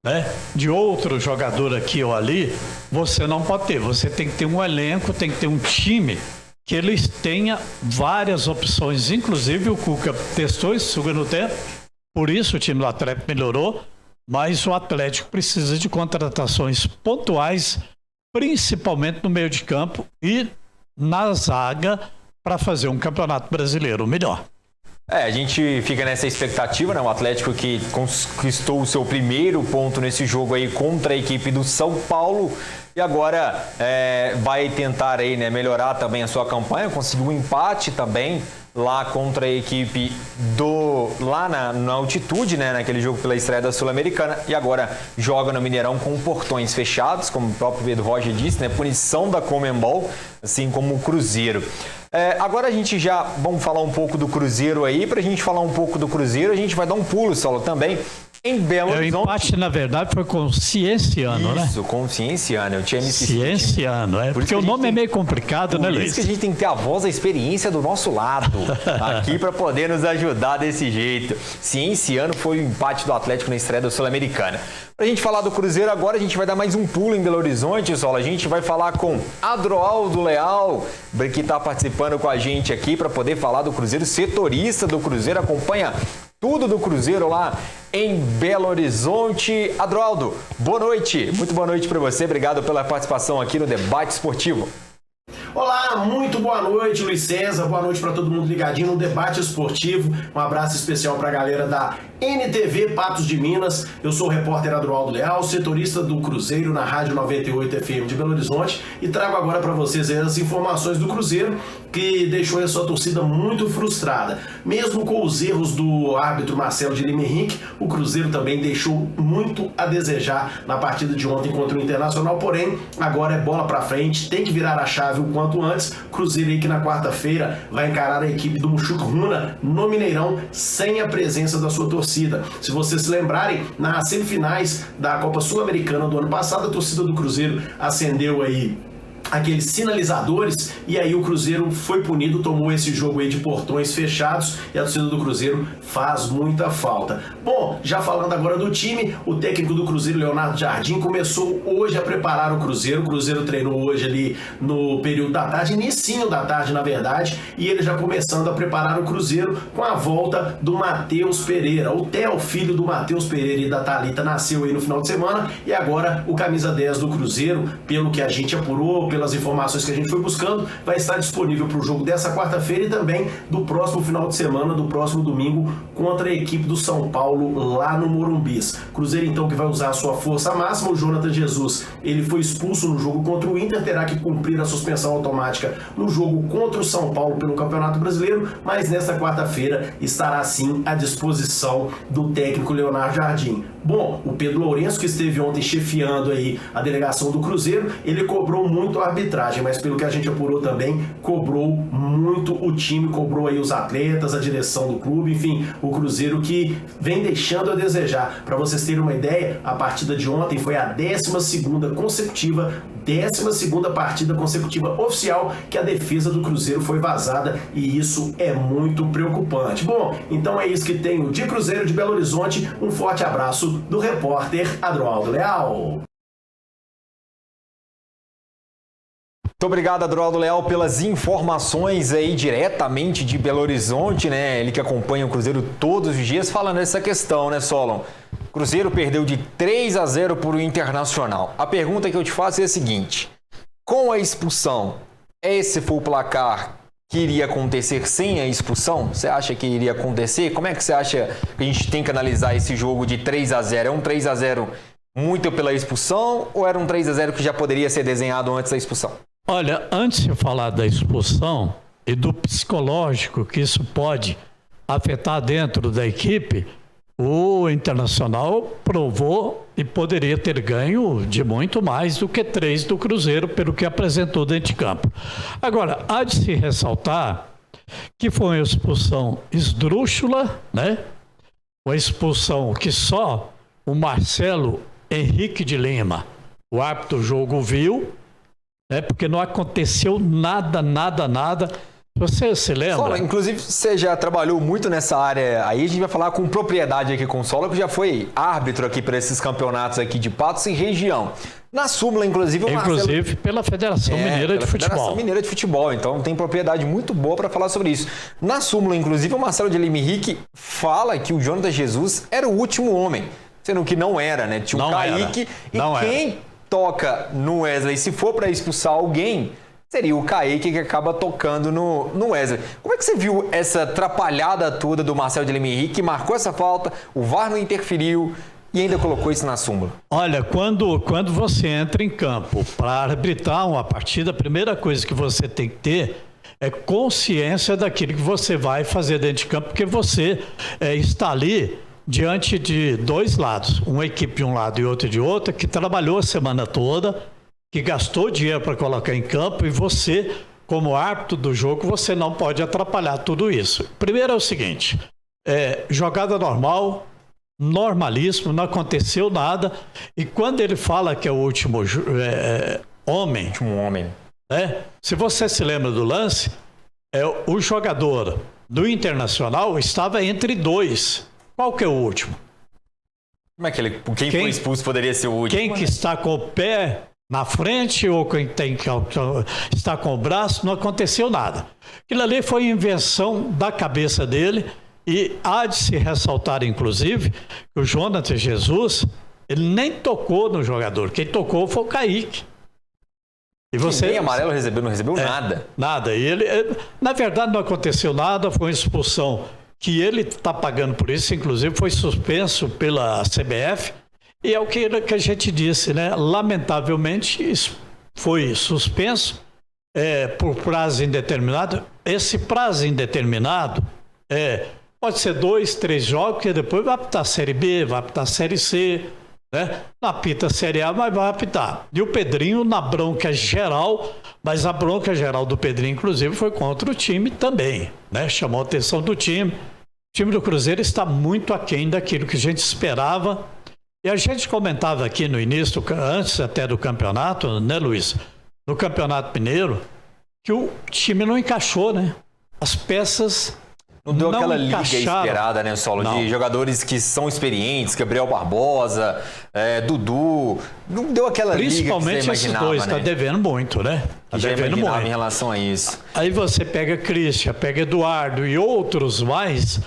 né, de outro jogador aqui ou ali, você não pode ter. Você tem que ter um elenco, tem que ter um time que eles tenha várias opções. Inclusive o Cuca testou isso segundo tempo. Por isso o time do Atlético melhorou, mas o Atlético precisa de contratações pontuais, principalmente no meio de campo e na zaga, para fazer um campeonato brasileiro melhor. A gente fica nessa expectativa, né? O Atlético que conquistou o seu primeiro ponto nesse jogo aí contra a equipe do São Paulo e agora vai tentar aí, né, melhorar também a sua campanha, conseguiu um empate também lá contra a equipe lá na altitude, né, naquele jogo pela estreia da Sul-Americana, e agora joga no Mineirão com portões fechados, como o próprio Pedro Roger disse, né, punição da Conmebol, assim como o Cruzeiro. Agora a gente vamos falar um pouco do Cruzeiro aí. Pra gente falar um pouco do Cruzeiro, a gente vai dar um pulo, Saulo, também em Belo Horizonte. O empate, na verdade, foi com Cienciano, né? Isso, com Cienciano. Eu tinha me esquecido. Cienciano, porque o nome é meio complicado, né, Luiz? Por isso que a gente tem que ter a voz, a experiência do nosso lado aqui para poder nos ajudar desse jeito. Cienciano foi o empate do Atlético na estreia da Sul-Americana. Pra gente falar do Cruzeiro agora, a gente vai dar mais um pulo em Belo Horizonte, Saulo. A gente vai falar com Adroaldo Leal, que está participando com a gente aqui para poder falar do Cruzeiro, setorista do Cruzeiro, acompanha tudo do Cruzeiro lá em Belo Horizonte. Adroaldo, boa noite. Muito boa noite para você. Obrigado pela participação aqui no Debate Esportivo. Olá, muito boa noite, Luiz César. Boa noite para todo mundo ligadinho no Debate Esportivo. Um abraço especial para a galera da NTV Patos de Minas. Eu sou o repórter Adroaldo Leal, setorista do Cruzeiro na Rádio 98 FM de Belo Horizonte, e trago agora para vocês as informações do Cruzeiro, que deixou a sua torcida muito frustrada. Mesmo com os erros do árbitro Marcelo de Lima Henrique, o Cruzeiro também deixou muito a desejar na partida de ontem contra o Internacional, porém, agora é bola para frente, tem que virar a chave o quanto antes. Cruzeiro aí que na quarta-feira vai encarar a equipe do Muxuco Runa no Mineirão, sem a presença da sua torcida. Se vocês se lembrarem, nas semifinais da Copa Sul-Americana do ano passado, a torcida do Cruzeiro acendeu aí aqueles sinalizadores, e aí o Cruzeiro foi punido, tomou esse jogo aí de portões fechados, e a torcida do Cruzeiro faz muita falta. Bom, já falando agora do time, o técnico do Cruzeiro, Leonardo Jardim, começou hoje a preparar o Cruzeiro. O Cruzeiro treinou hoje ali no período da tarde, inicinho da tarde na verdade, e ele já começando a preparar o Cruzeiro com a volta do Matheus Pereira. O Theo, filho do Matheus Pereira e da Thalita, nasceu aí no final de semana, e agora o camisa 10 do Cruzeiro, pelo que a gente apurou, pelas informações que a gente foi buscando, vai estar disponível para o jogo dessa quarta-feira e também do próximo final de semana, do próximo domingo, contra a equipe do São Paulo lá no Morumbis. Cruzeiro então que vai usar a sua força máxima. O Jonathan Jesus, ele foi expulso no jogo contra o Inter, terá que cumprir a suspensão automática no jogo contra o São Paulo pelo Campeonato Brasileiro, mas nesta quarta-feira estará sim à disposição do técnico Leonardo Jardim. Bom, o Pedro Lourenço, que esteve ontem chefiando aí a delegação do Cruzeiro, ele cobrou muito a arbitragem, mas pelo que a gente apurou também, cobrou muito o time, cobrou aí os atletas, a direção do clube, enfim, o Cruzeiro que vem deixando a desejar. Para vocês terem uma ideia, a partida de ontem foi a 12ª partida consecutiva oficial que a defesa do Cruzeiro foi vazada, e isso é muito preocupante. Bom, então é isso que tenho de Cruzeiro de Belo Horizonte. Um forte abraço do repórter Adroaldo Leal. Muito obrigado, Adroaldo Leal, pelas informações aí diretamente de Belo Horizonte, né? Ele que acompanha o Cruzeiro todos os dias, falando dessa questão, né, Solon? O Cruzeiro perdeu de 3-0 por o Internacional. A pergunta que eu te faço é a seguinte: com a expulsão, esse foi o placar que iria acontecer sem a expulsão? Você acha que iria acontecer? Como é que você acha que a gente tem que analisar esse jogo de 3-0? É um 3-0 muito pela expulsão ou era um 3-0 que já poderia ser desenhado antes da expulsão? Olha, antes de falar da expulsão e do psicológico que isso pode afetar dentro da equipe, o Internacional provou e poderia ter ganho de muito mais do que 3 do Cruzeiro, pelo que apresentou dentro de campo. Agora, há de se ressaltar que foi uma expulsão esdrúxula, né? Uma expulsão que só o Marcelo Henrique de Lima, o árbitro do jogo, viu, né? Porque não aconteceu nada. Você se lembra? Sola, inclusive, você já trabalhou muito nessa área aí, a gente vai falar com propriedade aqui com o Sola, que já foi árbitro aqui para esses campeonatos aqui de Patos e região. Na súmula, inclusive, o Marcelo... Inclusive pela Federação Mineira de Futebol. Federação Mineira de Futebol, então tem propriedade muito boa para falar sobre isso. Na súmula, inclusive, o Marcelo de Lima Henrique fala que o Jonathan Jesus era o último homem, sendo que não era, né? Tinha o Kaique e quem toca no Wesley, se for para expulsar alguém, seria o Kaique que acaba tocando no Wesley. Como é que você viu essa atrapalhada toda do Marcelo de Lima Henrique, que marcou essa falta, o VAR não interferiu e ainda colocou isso na súmula? Olha, quando você entra em campo para arbitrar uma partida, a primeira coisa que você tem que ter é consciência daquilo que você vai fazer dentro de campo, porque você está ali diante de dois lados, uma equipe de um lado e outra de outra, que trabalhou a semana toda, que gastou dinheiro para colocar em campo, e você, como árbitro do jogo, você não pode atrapalhar tudo isso. Primeiro é o seguinte, jogada normal, normalíssimo, não aconteceu nada, e quando ele fala que é o último homem, se você se lembra do lance, o jogador do Internacional estava entre dois. Qual que é o último? Como é que quem foi expulso poderia ser o último? Quem que está com o pé na frente ou quem está com o braço, não aconteceu nada. Aquilo ali foi invenção da cabeça dele, e há de se ressaltar, inclusive, que o Jonathan Jesus, ele nem tocou no jogador. Quem tocou foi o Kaique. E você, nem amarelo não recebeu nada. Nada. E ele, na verdade, não aconteceu nada, foi uma expulsão que ele está pagando por isso, inclusive foi suspenso pela CBF, e é o que a gente disse, né? Lamentavelmente, isso foi suspenso por prazo indeterminado. Esse prazo indeterminado pode ser 2, 3 jogos, que depois vai apitar a Série B, vai apitar a Série C, né? Não apita a Série A, mas vai apitar. E o Pedrinho na bronca geral, mas a bronca geral do Pedrinho, inclusive, foi contra o time também, né? Chamou a atenção do time. O time do Cruzeiro está muito aquém daquilo que a gente esperava. E a gente comentava aqui no início, antes até do campeonato, né, Luiz? No Campeonato Mineiro, que o time não encaixou, né? As peças não deu aquela liga encaixaram. Esperada, né, Solo? Não. De jogadores que são experientes, Gabriel Barbosa, Dudu. Não deu aquela liga que você imaginava, principalmente esses dois, está devendo muito, né? Tá devendo muito em relação a isso. Aí você pega Christian, pega Eduardo e outros mais,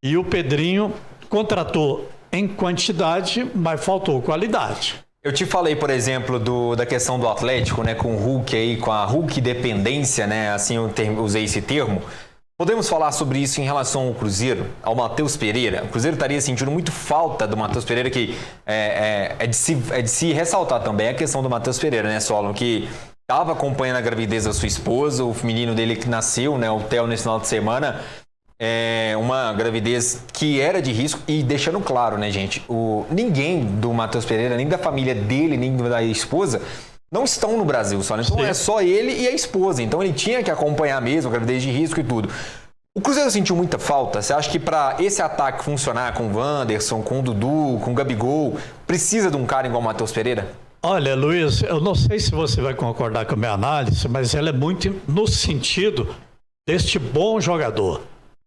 e o Pedrinho contratou em quantidade, mas faltou qualidade. Eu te falei, por exemplo, da questão do Atlético, né, com o Hulk aí, com a Hulk dependência, né, assim eu usei esse termo. Podemos falar sobre isso em relação ao Cruzeiro, ao Matheus Pereira? O Cruzeiro estaria sentindo muito falta do Matheus Pereira, que é de se ressaltar também a questão do Matheus Pereira, né, Solon, que estava acompanhando a gravidez da sua esposa, o menino dele que nasceu, né, o Theo, nesse final de semana. Uma gravidez que era de risco, e deixando claro, né, gente, ninguém do Matheus Pereira, nem da família dele, nem da esposa, não estão no Brasil só, né? Então é só ele e a esposa, então ele tinha que acompanhar mesmo a gravidez de risco e tudo. O Cruzeiro sentiu muita falta? Você acha que para esse ataque funcionar com o Wanderson, com o Dudu, com o Gabigol, precisa de um cara igual o Matheus Pereira? Olha, Luiz, eu não sei se você vai concordar com a minha análise, mas ela é muito no sentido deste bom jogador.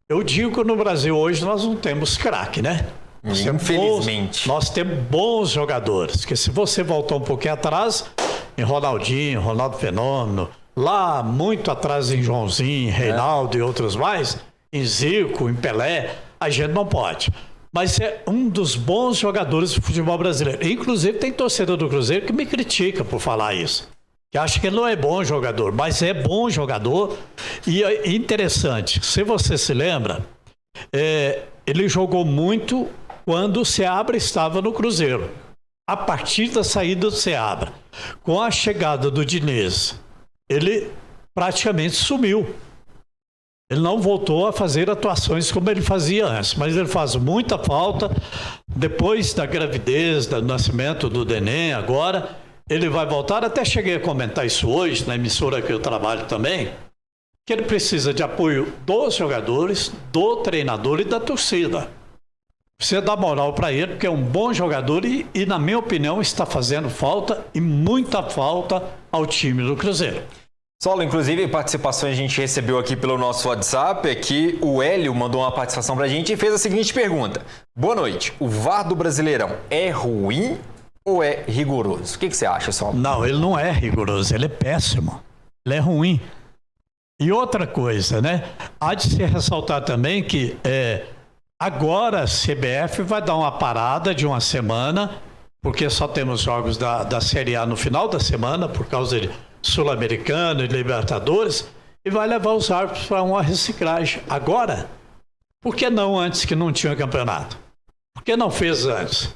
Eu digo que no Brasil hoje nós não temos craque, né? Infelizmente. Nós temos bons jogadores, que se você voltar um pouquinho atrás, em Ronaldinho, Ronaldo Fenômeno, lá muito atrás em Joãozinho, Reinaldo e outros mais, em Zico, em Pelé, a gente não pode. Mas é um dos bons jogadores do futebol brasileiro. Inclusive tem torcedor do Cruzeiro que me critica por falar isso. Que acha que ele não é bom jogador, mas é bom jogador. E é interessante, se você se lembra, ele jogou muito quando o Seabra estava no Cruzeiro. A partir da saída do Seabra, com a chegada do Diniz, ele praticamente sumiu. Ele não voltou a fazer atuações como ele fazia antes, mas ele faz muita falta. Depois da gravidez, do nascimento do neném, agora, ele vai voltar. Até cheguei a comentar isso hoje, na emissora que eu trabalho também, que ele precisa de apoio dos jogadores, do treinador e da torcida. Precisa dar moral para ele, porque é um bom jogador e, na minha opinião, está fazendo falta, e muita falta, ao time do Cruzeiro. Solo, inclusive, participações a gente recebeu aqui pelo nosso WhatsApp, que o Hélio mandou uma participação pra gente e fez a seguinte pergunta. Boa noite, o VAR do Brasileirão é ruim ou é rigoroso? O que você acha, Solo? Não, ele não é rigoroso, ele é péssimo, ele é ruim. E outra coisa, né? Há de se ressaltar também que agora a CBF vai dar uma parada de uma semana, porque só temos jogos da Série A no final da semana, por causa de Sul-Americano e Libertadores e vai levar os árbitros para uma reciclagem. Agora, por que não antes que não tinha campeonato? Por que não fez antes?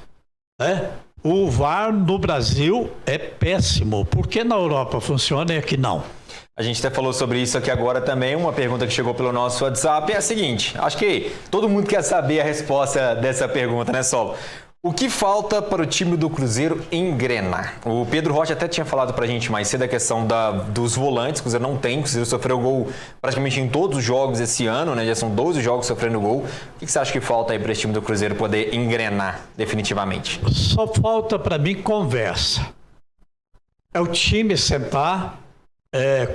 O VAR no Brasil é péssimo. Por que na Europa funciona e aqui não? A gente até falou sobre isso aqui agora também. Uma pergunta que chegou pelo nosso WhatsApp é a seguinte. Acho que todo mundo quer saber a resposta dessa pergunta, né, Solo? O que falta para o time do Cruzeiro engrenar? O Pedro Rocha até tinha falado para a gente mais cedo a questão dos volantes. O Cruzeiro não tem. O Cruzeiro sofreu gol praticamente em todos os jogos esse ano, né? Já são 12 jogos sofrendo gol. O que você acha que falta aí para esse time do Cruzeiro poder engrenar definitivamente? Só falta para mim conversa. É o time sentar,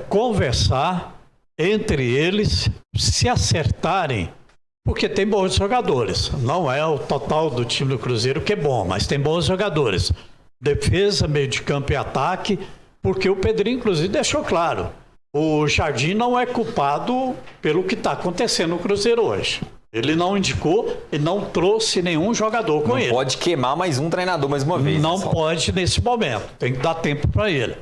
conversar entre eles, se acertarem. Porque tem bons jogadores. Não é o total do time do Cruzeiro que é bom, mas tem bons jogadores. Defesa, meio de campo e ataque, porque o Pedrinho, inclusive, deixou claro. O Jardim não é culpado pelo que está acontecendo no Cruzeiro hoje. Ele não indicou e não trouxe nenhum jogador com ele. Não pode queimar mais um treinador mais uma vez. Não pode nesse momento. Tem que dar tempo para ele.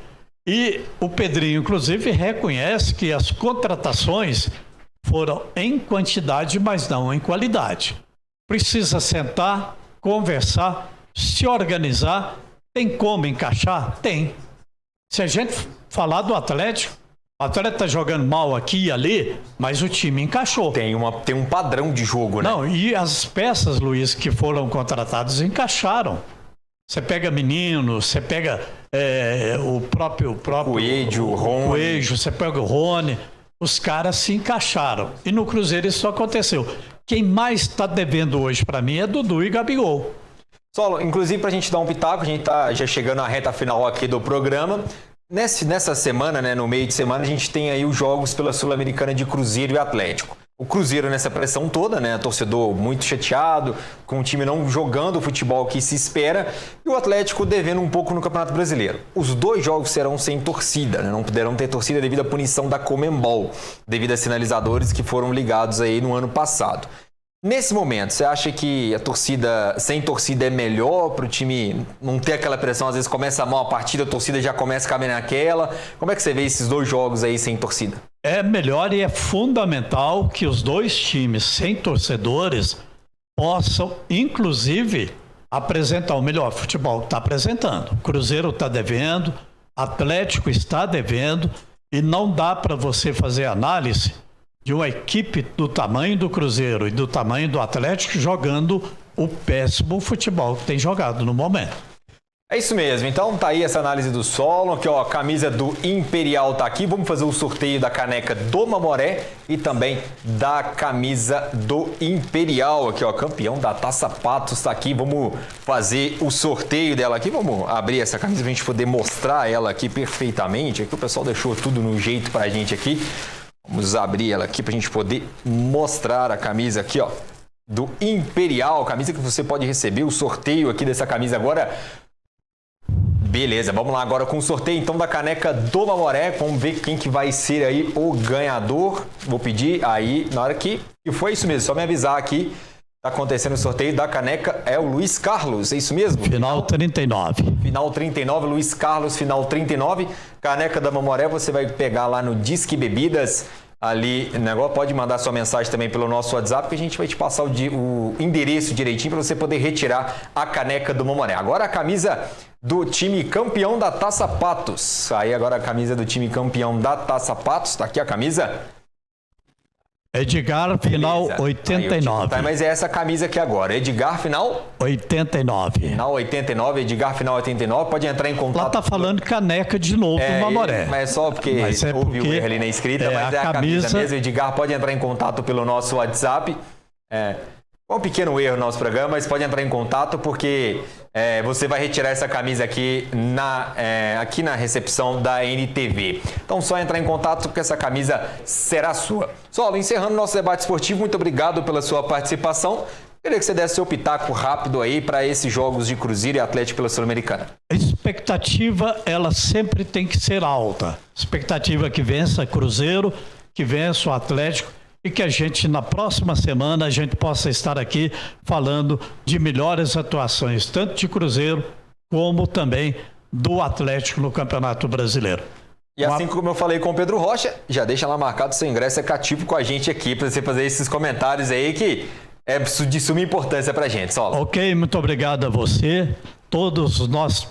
E o Pedrinho, inclusive, reconhece que as contratações foram em quantidade, mas não em qualidade. Precisa sentar, conversar, se organizar. Tem como encaixar? Tem. Se a gente falar do Atlético, o Atlético está jogando mal aqui e ali, mas o time encaixou. Tem um padrão de jogo, né? Não, e as peças, Luiz, que foram contratadas encaixaram. Você pega menino, você pega o próprio Coelho, o Rony. Coelho, você pega o Rony. Os caras se encaixaram. E no Cruzeiro isso aconteceu. Quem mais está devendo hoje para mim é Dudu e Gabigol. Solo, inclusive para a gente dar um pitaco, a gente está já chegando à reta final aqui do programa. Nessa semana, né, no meio de semana, a gente tem aí os jogos pela Sul-Americana de Cruzeiro e Atlético. O Cruzeiro nessa pressão toda, né? Torcedor muito chateado, com o time não jogando o futebol que se espera, e o Atlético devendo um pouco no Campeonato Brasileiro. Os dois jogos serão sem torcida, né? Não poderão ter torcida devido à punição da Conmebol, devido a sinalizadores que foram ligados aí no ano passado. Nesse momento, você acha que a torcida, sem torcida, é melhor para o time não ter aquela pressão? Às vezes começa mal a partida, a torcida já começa a caminhar naquela. Como é que você vê esses dois jogos aí sem torcida? É melhor e é fundamental que os dois times sem torcedores possam, inclusive, apresentar o melhor futebol que está apresentando. O Cruzeiro está devendo, Atlético está devendo, e não dá para você fazer análise de uma equipe do tamanho do Cruzeiro e do tamanho do Atlético jogando o péssimo futebol que tem jogado no momento. É isso mesmo, então tá aí essa análise do Solo, aqui ó, a camisa do Imperial tá aqui, vamos fazer o sorteio da caneca do Mamoré e também da camisa do Imperial, aqui ó, campeão da Taça Patos tá aqui, vamos fazer o sorteio dela aqui, vamos abrir essa camisa pra gente poder mostrar ela aqui perfeitamente, aqui o pessoal deixou tudo no jeito pra gente aqui. Vamos abrir ela aqui para a gente poder mostrar a camisa aqui, ó, do Imperial, camisa que você pode receber, o sorteio aqui dessa camisa agora. Beleza, vamos lá agora com o sorteio então da caneca do Mamoré, vamos ver quem que vai ser aí o ganhador. Vou pedir aí, na hora que... E foi isso mesmo, só me avisar aqui. Tá acontecendo o sorteio da caneca, é o Luiz Carlos, é isso mesmo? Final 39. Final 39, Luiz Carlos, final 39. Caneca da Mamoré, você vai pegar lá no Disque Bebidas, ali, negócio, pode mandar sua mensagem também pelo nosso WhatsApp, que a gente vai te passar o endereço direitinho para você poder retirar a caneca do Mamoré. Agora a camisa do time campeão da Taça Patos. Aí agora a camisa do time campeão da Taça Patos, tá aqui a camisa... Edgar, final 89. Tá, mas é essa camisa aqui agora. Edgar, final? 89. Final 89, Edgar, final 89. Pode entrar em contato. Lá tá falando caneca de novo no Mamoré. Mas é só porque houve o erro ali na escrita, mas é a camisa mesmo. Edgar, pode entrar em contato pelo nosso WhatsApp. Um pequeno erro no nosso programa, mas pode entrar em contato porque você vai retirar essa camisa aqui aqui na recepção da NTV. Então só entrar em contato porque essa camisa será sua. Solo, encerrando nosso debate esportivo, muito obrigado pela sua participação. Queria que você desse seu pitaco rápido aí para esses jogos de Cruzeiro e Atlético pela Sul-Americana. A expectativa, ela sempre tem que ser alta. Expectativa que vença Cruzeiro, que vença o Atlético, e que a gente, na próxima semana, a gente possa estar aqui falando de melhores atuações, tanto de Cruzeiro como também do Atlético no Campeonato Brasileiro. E assim como eu falei com o Pedro Rocha, já deixa lá marcado seu ingresso, é cativo com a gente aqui para você fazer esses comentários aí que é de suma importância pra gente, Solo. Ok, muito obrigado a você. Todos os nossos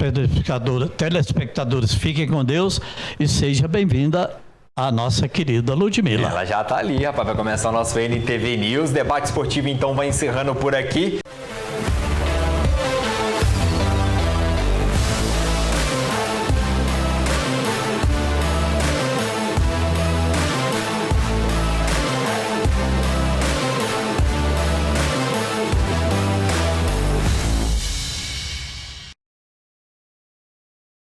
telespectadores fiquem com Deus e seja bem-vinda a nossa querida Ludmila. Ela já tá ali, rapaz, vai começar o nosso NTV News. Debate esportivo então vai encerrando por aqui.